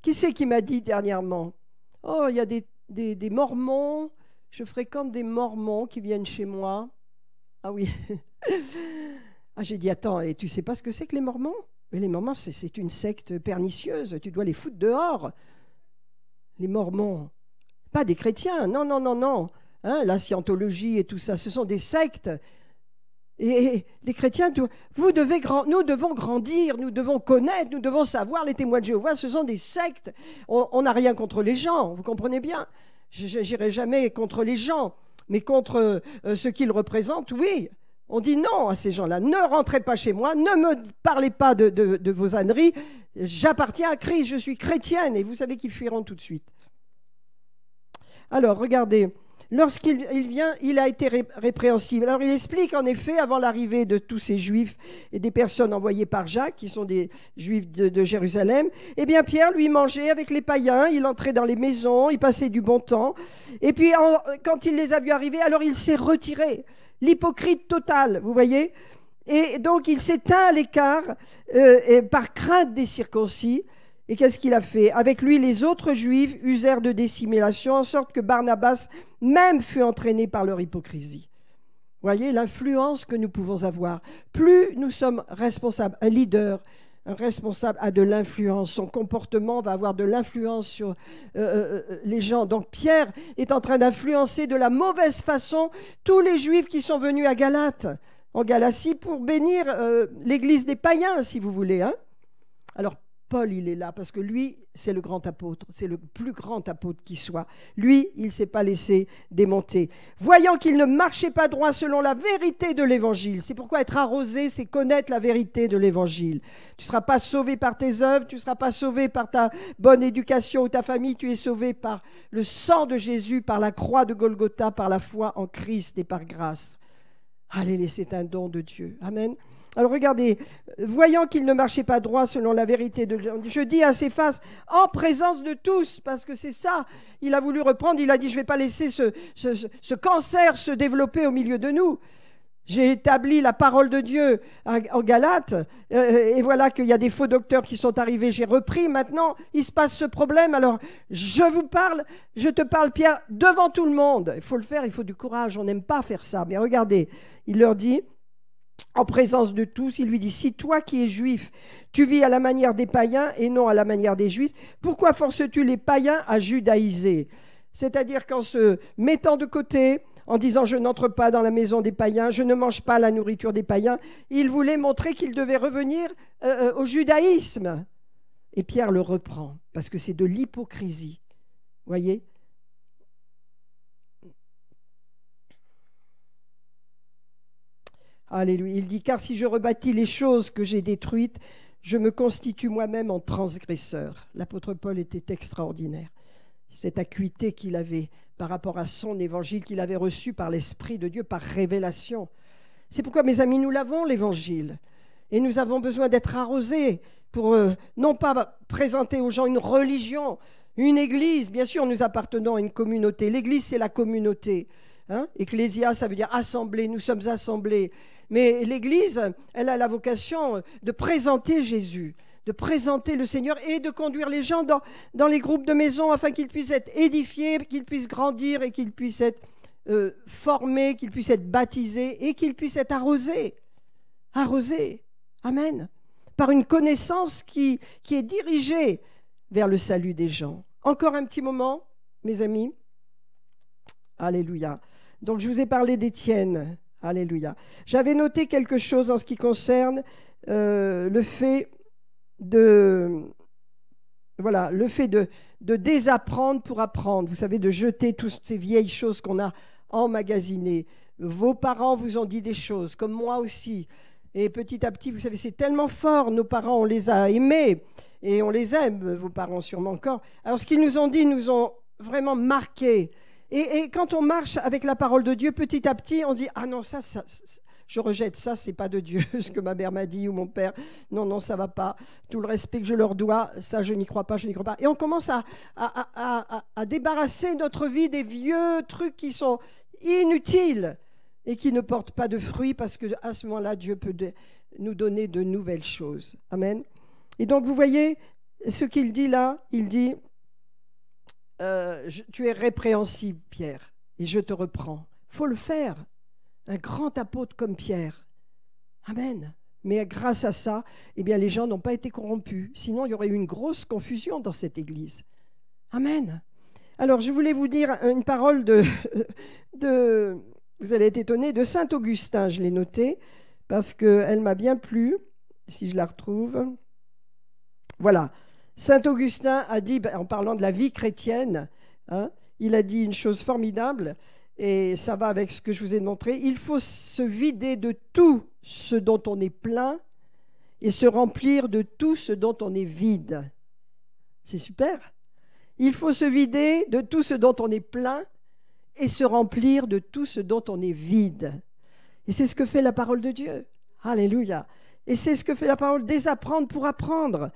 Qui c'est qui m'a dit dernièrement? Oh, il y a des mormons, je fréquente des mormons qui viennent chez moi. Ah oui. Ah, j'ai dit, attends, et tu sais pas ce que c'est que les mormons? Mais les mormons, c'est une secte pernicieuse, tu dois les foutre dehors. Les mormons, pas des chrétiens, non, non, non, non. Hein, la scientologie et tout ça, ce sont des sectes. Et les chrétiens, nous devons grandir, nous devons connaître, nous devons savoir. Les témoins de Jéhovah, ce sont des sectes. On n'a rien contre les gens, vous comprenez bien. Je n'irai jamais contre les gens, mais contre ce qu'ils représentent, oui. On dit non à ces gens-là. Ne rentrez pas chez moi, ne me parlez pas de vos âneries. J'appartiens à Christ, je suis chrétienne. Et vous savez qu'ils fuiront tout de suite. Alors, regardez. Lorsqu'il vient, il a été répréhensible. Alors il explique en effet, avant l'arrivée de tous ces Juifs et des personnes envoyées par Jacques, qui sont des Juifs de Jérusalem, eh bien Pierre, lui, mangeait avec les païens, il entrait dans les maisons, il passait du bon temps. Et puis quand il les a vus arriver, alors il s'est retiré. L'hypocrite total, vous voyez? Et donc il s'est tint à l'écart par crainte des circoncis. Et qu'est-ce qu'il a fait? Avec lui, les autres Juifs usèrent de dissimulation, en sorte que Barnabas même fut entraîné par leur hypocrisie. Vous voyez l'influence que nous pouvons avoir. Plus nous sommes responsables, un leader, un responsable a de l'influence. Son comportement va avoir de l'influence sur les gens. Donc Pierre est en train d'influencer de la mauvaise façon tous les Juifs qui sont venus à Galate, en Galatie, pour bénir l'église des païens, si vous voulez. Hein. Alors, Paul, il est là parce que lui, c'est le grand apôtre, c'est le plus grand apôtre qui soit. Lui, il ne s'est pas laissé démonter. Voyant qu'il ne marchait pas droit selon la vérité de l'évangile, c'est pourquoi être arrosé, c'est connaître la vérité de l'évangile. Tu ne seras pas sauvé par tes œuvres, tu ne seras pas sauvé par ta bonne éducation ou ta famille, tu es sauvé par le sang de Jésus, par la croix de Golgotha, par la foi en Christ et par grâce. Alléluia, c'est un don de Dieu. Amen. Alors regardez, voyant qu'il ne marchait pas droit selon la vérité de Dieu, je dis à ses faces, en présence de tous, parce que c'est ça, il a voulu reprendre, il a dit, je ne vais pas laisser ce cancer se développer au milieu de nous. J'ai établi la parole de Dieu en Galates, et voilà qu'il y a des faux docteurs qui sont arrivés, j'ai repris, maintenant il se passe ce problème, alors je te parle Pierre, devant tout le monde. Il faut le faire, il faut du courage, on n'aime pas faire ça, mais regardez, il leur dit, en présence de tous, il lui dit, si toi qui es juif, tu vis à la manière des païens et non à la manière des juifs, pourquoi forces-tu les païens à judaïser? C'est-à-dire qu'en se mettant de côté, en disant je n'entre pas dans la maison des païens, je ne mange pas la nourriture des païens, il voulait montrer qu'il devait revenir au judaïsme. Et Pierre le reprend, parce que c'est de l'hypocrisie. Voyez ? Alléluia. Il dit, car si je rebâtis les choses que j'ai détruites, je me constitue moi-même en transgresseur. L'apôtre Paul était extraordinaire. Cette acuité qu'il avait par rapport à son évangile qu'il avait reçu par l'Esprit de Dieu, par révélation. C'est pourquoi, mes amis, nous l'avons, l'évangile. Et nous avons besoin d'être arrosés pour non pas présenter aux gens une religion, une église. Bien sûr, nous appartenons à une communauté. L'église, c'est la communauté. Ecclésia, ça veut dire assemblée. Nous sommes assemblés. Mais l'église, elle a la vocation de présenter Jésus, de présenter le Seigneur et de conduire les gens dans les groupes de maison afin qu'ils puissent être édifiés, qu'ils puissent grandir et qu'ils puissent être formés, qu'ils puissent être baptisés et qu'ils puissent être arrosés. Arrosés. Amen. Par une connaissance qui est dirigée vers le salut des gens. Encore un petit moment, mes amis. Alléluia. Donc, je vous ai parlé d'Étienne. Alléluia. J'avais noté quelque chose en ce qui concerne le fait de désapprendre pour apprendre. Vous savez, de jeter toutes ces vieilles choses qu'on a emmagasinées. Vos parents vous ont dit des choses, comme moi aussi. Et petit à petit, vous savez, c'est tellement fort. Nos parents, on les a aimés et on les aime, vos parents sûrement encore. Alors, ce qu'ils nous ont dit, nous ont vraiment marqués. Et quand on marche avec la parole de Dieu, petit à petit, on se dit « Ah non, ça je rejette, ça, c'est pas de Dieu, ce que ma mère m'a dit ou mon père. Non, ça va pas. Tout le respect que je leur dois, ça, je n'y crois pas, je n'y crois pas. » Et on commence à débarrasser notre vie des vieux trucs qui sont inutiles et qui ne portent pas de fruits parce qu'à ce moment-là, Dieu peut nous donner de nouvelles choses. Amen. Et donc, vous voyez ce qu'il dit là, il dit tu es répréhensible, Pierre, et je te reprends. Il faut le faire. Un grand apôtre comme Pierre. Amen. Mais grâce à ça, eh bien, les gens n'ont pas été corrompus. Sinon, il y aurait eu une grosse confusion dans cette église. Amen. Alors, je voulais vous dire une parole vous allez être étonnés, de Saint Augustin. Je l'ai notée parce qu'elle m'a bien plu, si je la retrouve. Voilà. Saint Augustin a dit, en parlant de la vie chrétienne, il a dit une chose formidable, et ça va avec ce que je vous ai montré. Il faut se vider de tout ce dont on est plein et se remplir de tout ce dont on est vide. C'est super. Il faut se vider de tout ce dont on est plein et se remplir de tout ce dont on est vide. Et c'est ce que fait la parole de Dieu. Alléluia. Et c'est ce que fait la parole, désapprendre pour apprendre.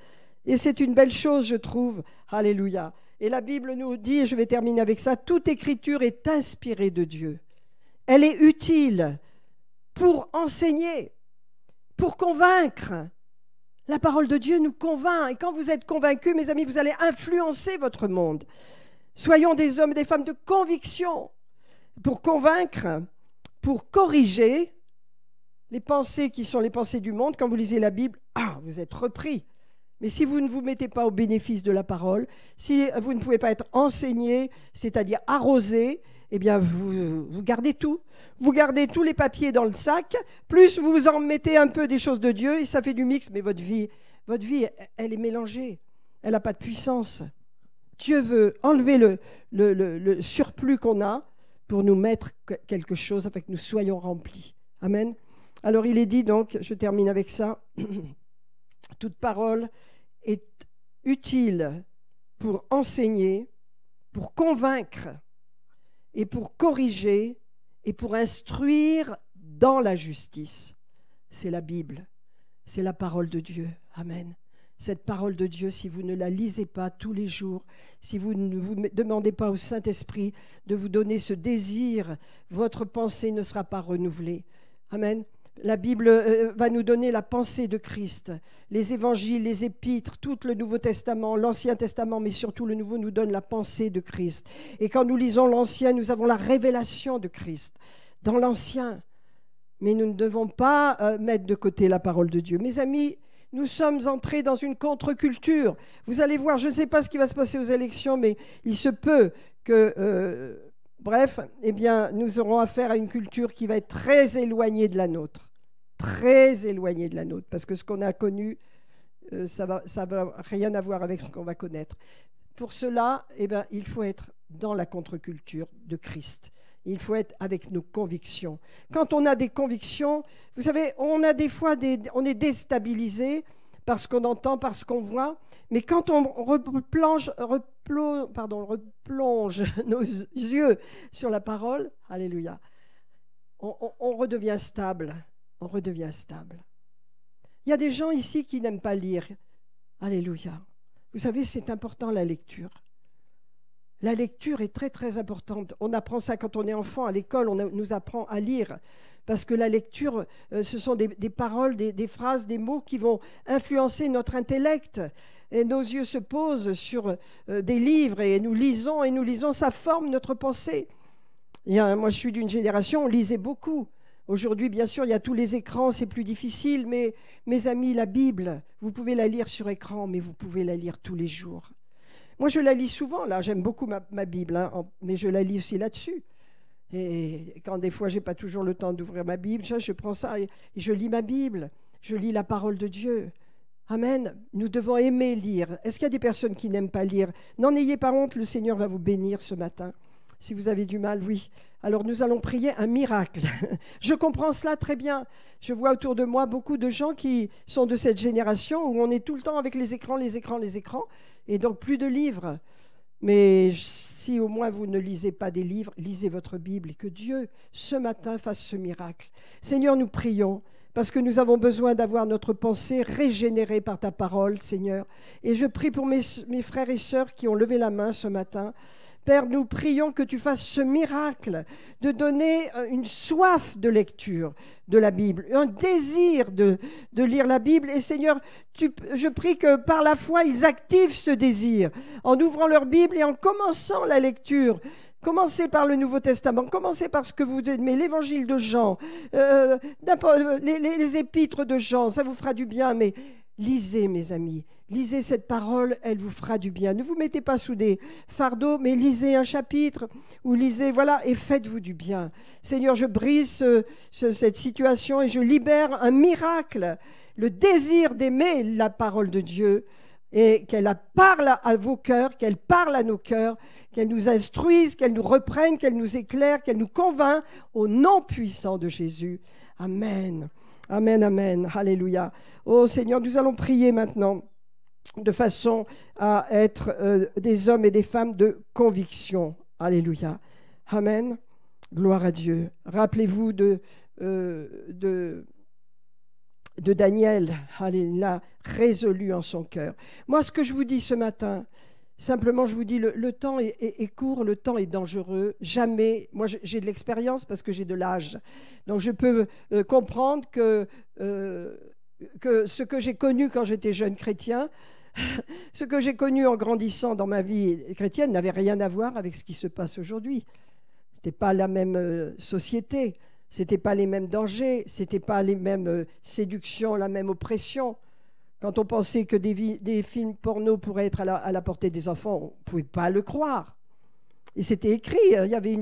Et c'est une belle chose, je trouve. Alléluia. Et la Bible nous dit, et je vais terminer avec ça, toute écriture est inspirée de Dieu. Elle est utile pour enseigner, pour convaincre. La parole de Dieu nous convainc. Et quand vous êtes convaincus, mes amis, vous allez influencer votre monde. Soyons des hommes et des femmes de conviction pour convaincre, pour corriger les pensées qui sont les pensées du monde. Quand vous lisez la Bible, vous êtes repris. Mais si vous ne vous mettez pas au bénéfice de la parole, si vous ne pouvez pas être enseigné, c'est-à-dire arrosé, eh bien vous gardez tout. Vous gardez tous les papiers dans le sac, plus vous en mettez un peu des choses de Dieu et ça fait du mix, mais votre vie, elle est mélangée. Elle n'a pas de puissance. Dieu veut enlever le surplus qu'on a pour nous mettre quelque chose afin que nous soyons remplis. Amen. Alors il est dit donc, je termine avec ça, toute parole est utile pour enseigner, pour convaincre et pour corriger et pour instruire dans la justice. c'est la Bible, c'est la parole de Dieu. Amen. Cette parole de Dieu, si vous ne la lisez pas tous les jours, si vous ne vous demandez pas au Saint-Esprit de vous donner ce désir, votre pensée ne sera pas renouvelée. Amen. La Bible va nous donner la pensée de Christ. Les évangiles, les épîtres, tout le Nouveau Testament, l'Ancien Testament, mais surtout le Nouveau nous donne la pensée de Christ. Et quand nous lisons l'Ancien, nous avons la révélation de Christ dans l'Ancien. Mais nous ne devons pas mettre de côté la parole de Dieu. Mes amis, nous sommes entrés dans une contre-culture. Vous allez voir, je ne sais pas ce qui va se passer aux élections, mais il se peut que, bref, eh bien, nous aurons affaire à une culture qui va être très éloignée de la nôtre. Très éloignée de la nôtre. Parce que ce qu'on a connu, ça va rien avoir avec ce qu'on va connaître. Pour cela, eh bien, il faut être dans la contre-culture de Christ. Il faut être avec nos convictions. Quand on a des convictions, vous savez, on a des fois on est déstabilisé par ce qu'on entend, par ce qu'on voit. Mais quand on replonge nos yeux sur la parole, alléluia, on redevient stable. On redevient stable. Il y a des gens ici qui n'aiment pas lire. Alléluia. Vous savez, c'est important la lecture. La lecture est très, très importante. On apprend ça quand on est enfant. À l'école, on nous apprend à lire. Parce que la lecture, ce sont des paroles, des phrases, des mots qui vont influencer notre intellect. Et nos yeux se posent sur des livres et nous lisons, ça forme notre pensée. Moi, je suis d'une génération, on lisait beaucoup. Aujourd'hui, bien sûr, il y a tous les écrans, c'est plus difficile. Mais mes amis, la Bible, vous pouvez la lire sur écran, mais vous pouvez la lire tous les jours. Moi, je la lis souvent, là, j'aime beaucoup ma Bible, hein, mais je la lis aussi là-dessus. Et quand des fois, je n'ai pas toujours le temps d'ouvrir ma Bible, je prends ça et je lis ma Bible, je lis la parole de Dieu. Amen. Nous devons aimer lire. Est-ce qu'il y a des personnes qui n'aiment pas lire? N'en ayez pas honte, le Seigneur va vous bénir ce matin. Si vous avez du mal, oui. Alors nous allons prier un miracle. Je comprends cela très bien. Je vois autour de moi beaucoup de gens qui sont de cette génération où on est tout le temps avec les écrans, et donc plus de livres. Mais si au moins vous ne lisez pas des livres, lisez votre Bible et que Dieu, ce matin, fasse ce miracle. Seigneur, nous prions parce que nous avons besoin d'avoir notre pensée régénérée par ta parole, Seigneur. Et je prie pour mes frères et sœurs qui ont levé la main ce matin. Père, nous prions que tu fasses ce miracle de donner une soif de lecture de la Bible, un désir de lire la Bible. Et Seigneur, je prie que par la foi, ils activent ce désir en ouvrant leur Bible et en commençant la lecture. Commencez par le Nouveau Testament, commencez par ce que vous aimez, l'évangile de Jean, les épîtres de Jean, ça vous fera du bien, mais lisez, mes amis, lisez cette parole, elle vous fera du bien. Ne vous mettez pas sous des fardeaux, mais lisez un chapitre ou lisez, voilà, et faites-vous du bien. Seigneur, je brise cette situation et je libère un miracle, le désir d'aimer la parole de Dieu et qu'elle parle à vos cœurs, qu'elle parle à nos cœurs, qu'elle nous instruise, qu'elle nous reprenne, qu'elle nous éclaire, qu'elle nous convainc au nom puissant de Jésus. Amen. Amen, amen. Alléluia. Oh Seigneur, nous allons prier maintenant de façon à être des hommes et des femmes de conviction. Alléluia. Amen. Gloire à Dieu. Rappelez-vous de Daniel. Il l'a résolu en son cœur. Moi, ce que je vous dis ce matin, simplement, je vous dis, le temps est court, le temps est dangereux. Jamais, moi j'ai de l'expérience parce que j'ai de l'âge. Donc je peux comprendre que ce que j'ai connu quand j'étais jeune chrétien, ce que j'ai connu en grandissant dans ma vie chrétienne n'avait rien à voir avec ce qui se passe aujourd'hui. Ce n'était pas la même société, ce n'était pas les mêmes dangers, ce n'était pas les mêmes séductions, la même oppression. Quand on pensait que des films porno pourraient être à la portée des enfants, on ne pouvait pas le croire. Et c'était écrit. Il y avait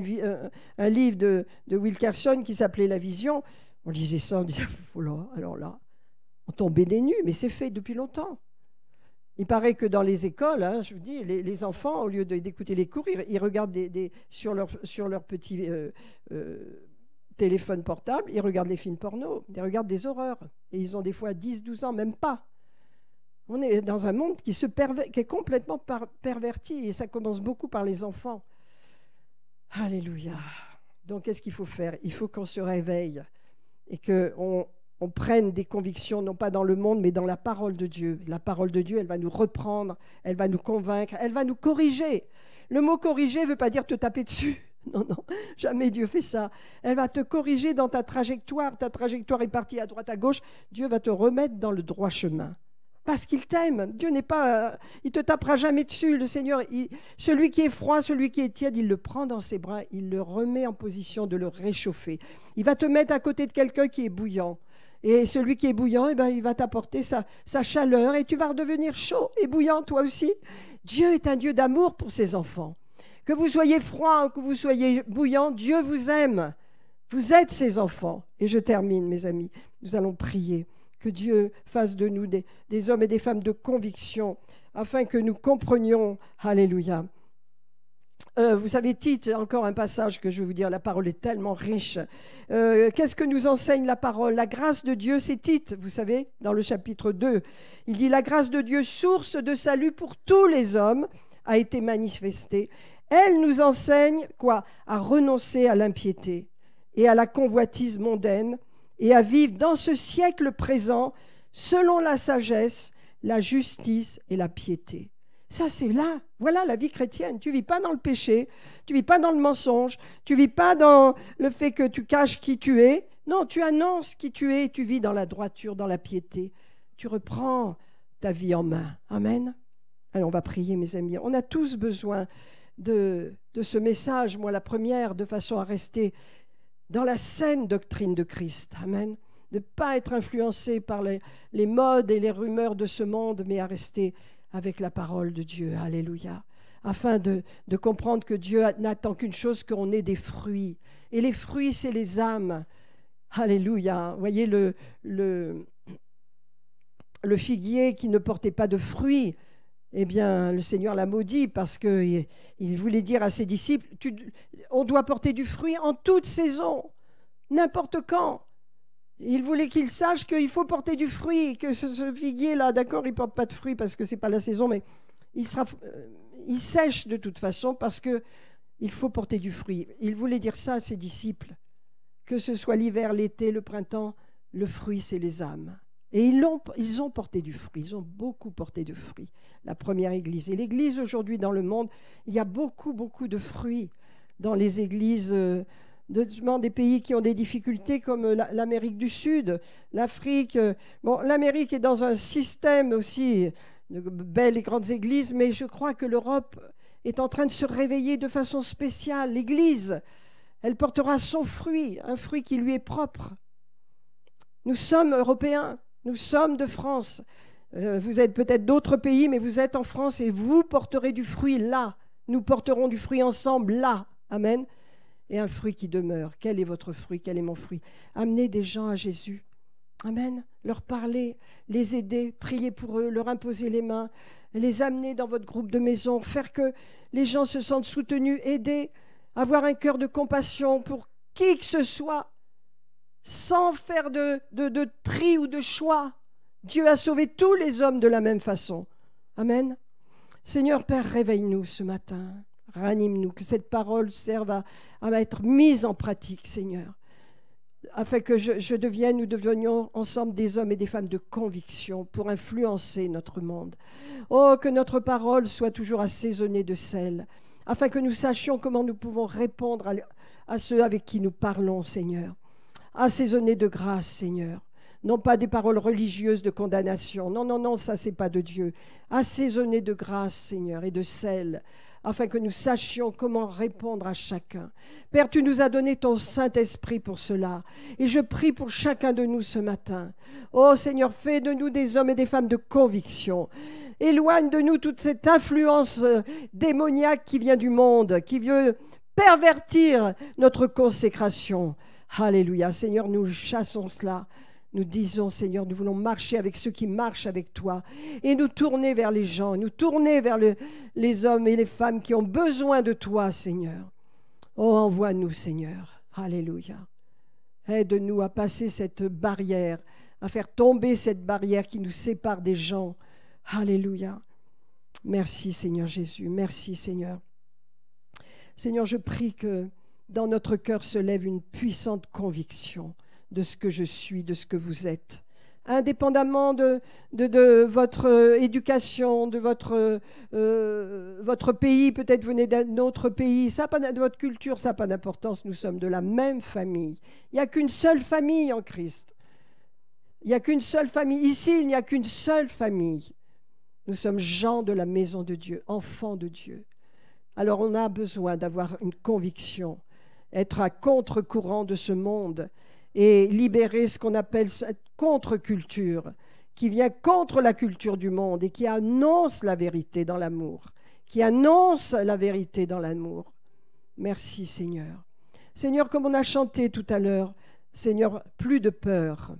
un livre de Wilkerson qui s'appelait La Vision. On lisait ça, on disait, oh là, alors là, on tombait des nues, mais c'est fait depuis longtemps. Il paraît que dans les écoles, hein, je vous dis, les enfants, au lieu d'écouter les cours, ils regardent sur leur petit téléphone portable, ils regardent les films porno, ils regardent des horreurs. Et ils ont des fois 10, 12 ans, même pas. On est dans un monde qui est complètement perverti et ça commence beaucoup par les enfants. Alléluia. Donc, qu'est-ce qu'il faut faire? Il faut qu'on se réveille et qu'on on prenne des convictions, non pas dans le monde, mais dans la parole de Dieu. La parole de Dieu, elle va nous reprendre, elle va nous convaincre, elle va nous corriger. Le mot corriger ne veut pas dire te taper dessus. Non, non, jamais Dieu fait ça. Elle va te corriger dans ta trajectoire. Ta trajectoire est partie à droite, à gauche. Dieu va te remettre dans le droit chemin. Parce qu'il t'aime. Dieu n'est pas... il ne te tapera jamais dessus. Le Seigneur, celui qui est froid, celui qui est tiède, il le prend dans ses bras, il le remet en position de le réchauffer. Il va te mettre à côté de quelqu'un qui est bouillant. Et celui qui est bouillant, eh ben, il va t'apporter sa chaleur et tu vas redevenir chaud et bouillant toi aussi. Dieu est un Dieu d'amour pour ses enfants. Que vous soyez froid ou que vous soyez bouillant, Dieu vous aime. Vous êtes ses enfants. Et je termine, mes amis. Nous allons prier. Que Dieu fasse de nous des hommes et des femmes de conviction, afin que nous comprenions. Alléluia. Vous savez, Tite, encore un passage que je vais vous dire, la parole est tellement riche. Qu'est-ce que nous enseigne la parole? La grâce de Dieu, c'est Tite, vous savez, dans le chapitre 2. Il dit, la grâce de Dieu, source de salut pour tous les hommes, a été manifestée. Elle nous enseigne, quoi? À renoncer à l'impiété et à la convoitise mondaine, et à vivre dans ce siècle présent selon la sagesse, la justice et la piété. Ça, c'est là. Voilà la vie chrétienne. Tu ne vis pas dans le péché, tu ne vis pas dans le mensonge, tu ne vis pas dans le fait que tu caches qui tu es. Non, tu annonces qui tu es et tu vis dans la droiture, dans la piété. Tu reprends ta vie en main. Amen. Alors, on va prier, mes amis. On a tous besoin de ce message. Moi, la première, de façon à rester dans la saine doctrine de Christ. Amen. De ne pas être influencé par les modes et les rumeurs de ce monde, mais à rester avec la parole de Dieu. Alléluia. Afin de comprendre que Dieu n'attend qu'une chose, qu'on ait des fruits. Et les fruits, c'est les âmes. Alléluia. Vous voyez le figuier qui ne portait pas de fruits, eh bien, le Seigneur l'a maudit parce qu'il voulait dire à ses disciples, on doit porter du fruit en toute saison, n'importe quand. Il voulait qu'ils sachent qu'il faut porter du fruit, que ce figuier-là, d'accord, il ne porte pas de fruits parce que ce n'est pas la saison, mais il sèche de toute façon parce qu'il faut porter du fruit. Il voulait dire ça à ses disciples, que ce soit l'hiver, l'été, le printemps, le fruit, c'est les âmes. Et ils ont porté du fruit, ils ont beaucoup porté de fruits, la première église. Et l'église aujourd'hui dans le monde, il y a beaucoup, beaucoup de fruits dans les églises des pays qui ont des difficultés comme l'Amérique du Sud, l'Afrique. Bon, l'Amérique est dans un système aussi de belles et grandes églises, mais je crois que l'Europe est en train de se réveiller de façon spéciale. L'église, elle portera son fruit, un fruit qui lui est propre. Nous sommes européens. Nous sommes de France. Vous êtes peut-être d'autres pays, mais vous êtes en France et vous porterez du fruit là. Nous porterons du fruit ensemble là. Amen. Et un fruit qui demeure. Quel est votre fruit? Quel est mon fruit? Amenez des gens à Jésus. Amen. Leur parler, les aider, prier pour eux, leur imposer les mains, les amener dans votre groupe de maison, faire que les gens se sentent soutenus, aider, avoir un cœur de compassion pour qui que ce soit. Sans faire de tri ou de choix. Dieu a sauvé tous les hommes de la même façon. Amen. Seigneur Père, réveille-nous ce matin. Ranime-nous, que cette parole serve à être mise en pratique, Seigneur. Afin que nous devenions ensemble des hommes et des femmes de conviction pour influencer notre monde. Oh, que notre parole soit toujours assaisonnée de sel, afin que nous sachions comment nous pouvons répondre à ceux avec qui nous parlons, Seigneur. Assaisonné de grâce, Seigneur. Non pas des paroles religieuses de condamnation. Non, non, non, ça, c'est pas de Dieu. Assaisonné de grâce, Seigneur, et de sel, afin que nous sachions comment répondre à chacun. Père, tu nous as donné ton Saint-Esprit pour cela. Et je prie pour chacun de nous ce matin. Oh, Seigneur, fais de nous des hommes et des femmes de conviction. Éloigne de nous toute cette influence démoniaque qui vient du monde, qui veut pervertir notre consécration. Alléluia. Seigneur, nous chassons cela. Nous disons, Seigneur, nous voulons marcher avec ceux qui marchent avec toi et nous tourner vers les gens, nous tourner vers les hommes et les femmes qui ont besoin de toi, Seigneur. Oh, envoie-nous, Seigneur. Alléluia. Aide-nous à passer cette barrière, à faire tomber cette barrière qui nous sépare des gens. Alléluia. Merci, Seigneur Jésus. Merci, Seigneur. Seigneur, je prie que dans notre cœur se lève une puissante conviction de ce que je suis, de ce que vous êtes. Indépendamment de votre éducation, de votre pays, peut-être venez d'un autre pays, ça pas, de votre culture, ça n'a pas d'importance, nous sommes de la même famille. Il n'y a qu'une seule famille en Christ. Il n'y a qu'une seule famille. Ici, il n'y a qu'une seule famille. Nous sommes gens de la maison de Dieu, enfants de Dieu. Alors on a besoin d'avoir une conviction, être à contre-courant de ce monde et libérer ce qu'on appelle cette contre-culture qui vient contre la culture du monde et qui annonce la vérité dans l'amour, qui annonce la vérité dans l'amour. Merci Seigneur. Seigneur, comme on a chanté tout à l'heure, Seigneur, plus de peur.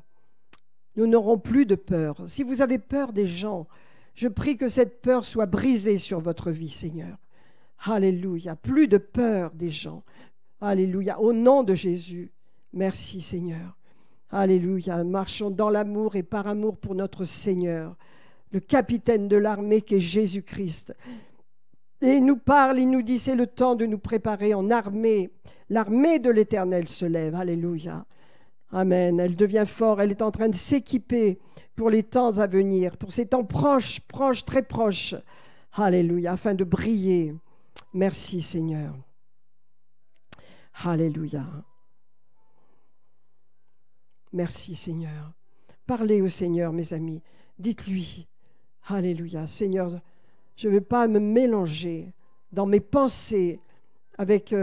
Nous n'aurons plus de peur. Si vous avez peur des gens, je prie que cette peur soit brisée sur votre vie, Seigneur. Alléluia. Plus de peur des gens. Alléluia. Au nom de Jésus. Merci, Seigneur. Alléluia. Marchons dans l'amour et par amour pour notre Seigneur, le capitaine de l'armée qui est Jésus-Christ. Et il nous parle, il nous dit, c'est le temps de nous préparer en armée. L'armée de l'Éternel se lève. Alléluia. Amen. Elle devient forte. Elle est en train de s'équiper pour les temps à venir, pour ces temps proches, très proches. Alléluia. Afin de briller. Merci Seigneur. Alléluia. Merci Seigneur. Parlez au Seigneur, mes amis. Dites-lui. Alléluia. Seigneur, je ne veux pas me mélanger dans mes pensées avec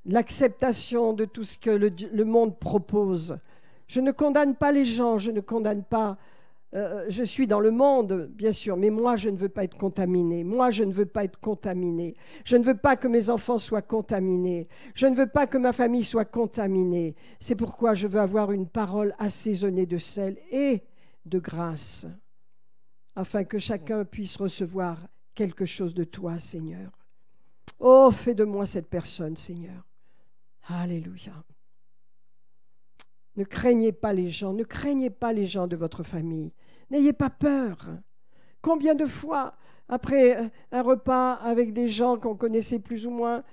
l'acceptation de tout ce que le monde propose. Je ne condamne pas les gens, je ne condamne pas. Je suis dans le monde, bien sûr, mais moi, je ne veux pas être contaminé. Moi, je ne veux pas être contaminé. Je ne veux pas que mes enfants soient contaminés. Je ne veux pas que ma famille soit contaminée. C'est pourquoi je veux avoir une parole assaisonnée de sel et de grâce, afin que chacun puisse recevoir quelque chose de toi, Seigneur. Oh, fais de moi cette personne, Seigneur. Alléluia. Ne craignez pas les gens, ne craignez pas les gens de votre famille. N'ayez pas peur. Combien de fois, après un repas avec des gens qu'on connaissait plus ou moins,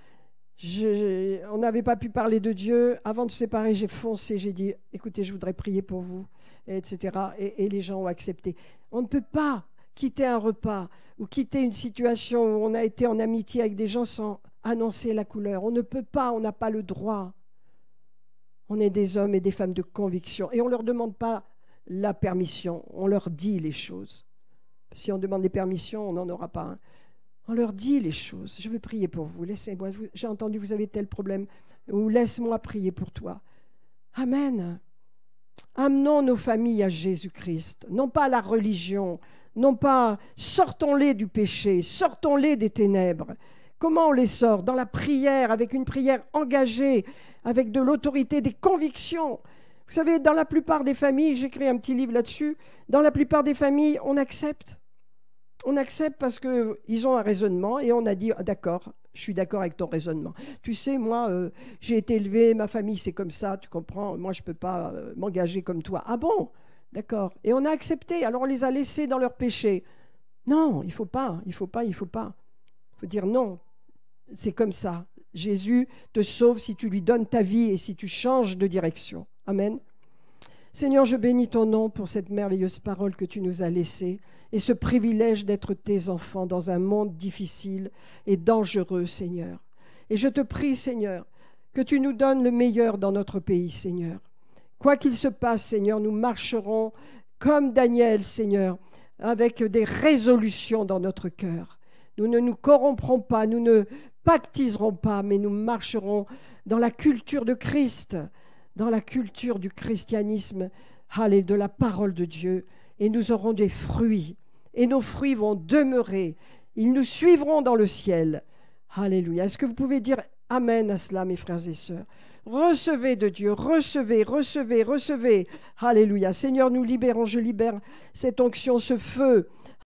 on n'avait pas pu parler de Dieu. Avant de se séparer, j'ai foncé, j'ai dit, écoutez, je voudrais prier pour vous, etc. Et les gens ont accepté. On ne peut pas quitter un repas ou quitter une situation où on a été en amitié avec des gens sans annoncer la couleur. On ne peut pas, on n'a pas le droit. On est des hommes et des femmes de conviction. Et on ne leur demande pas la permission. On leur dit les choses. Si on demande des permissions, on n'en aura pas. Hein. On leur dit les choses. Je veux prier pour vous. Laissez-moi. J'ai entendu, vous avez tel problème. Ou laisse-moi prier pour toi. Amen. Amenons nos familles à Jésus-Christ. Non pas à la religion. Non pas sortons-les du péché. Sortons-les des ténèbres. Comment on les sort? Dans la prière, avec une prière engagée, avec de l'autorité, des convictions. Vous savez, dans la plupart des familles, j'ai écrit un petit livre là-dessus, dans la plupart des familles, on accepte. On accepte parce qu'ils ont un raisonnement et on a dit, ah, d'accord, je suis d'accord avec ton raisonnement. Tu sais, moi, j'ai été élevé, ma famille, c'est comme ça, tu comprends, moi, je ne peux pas m'engager comme toi. Ah bon? D'accord. Et on a accepté, alors on les a laissés dans leur péché. Non, il ne faut pas. Il faut dire non. C'est comme ça. Jésus te sauve si tu lui donnes ta vie et si tu changes de direction. Amen. Seigneur, je bénis ton nom pour cette merveilleuse parole que tu nous as laissée et ce privilège d'être tes enfants dans un monde difficile et dangereux, Seigneur. Et je te prie, Seigneur, que tu nous donnes le meilleur dans notre pays, Seigneur. Quoi qu'il se passe, Seigneur, nous marcherons comme Daniel, Seigneur, avec des résolutions dans notre cœur. Nous ne nous corromprons pas, nous ne pactiserons pas, mais nous marcherons dans la culture de Christ, dans la culture du christianisme, de la parole de Dieu, et nous aurons des fruits, et nos fruits vont demeurer, ils nous suivront dans le ciel. Alléluia. Est-ce que vous pouvez dire amen à cela, mes frères et sœurs? Recevez de Dieu, recevez. Alléluia. Seigneur, nous libérons, je libère cette onction, ce feu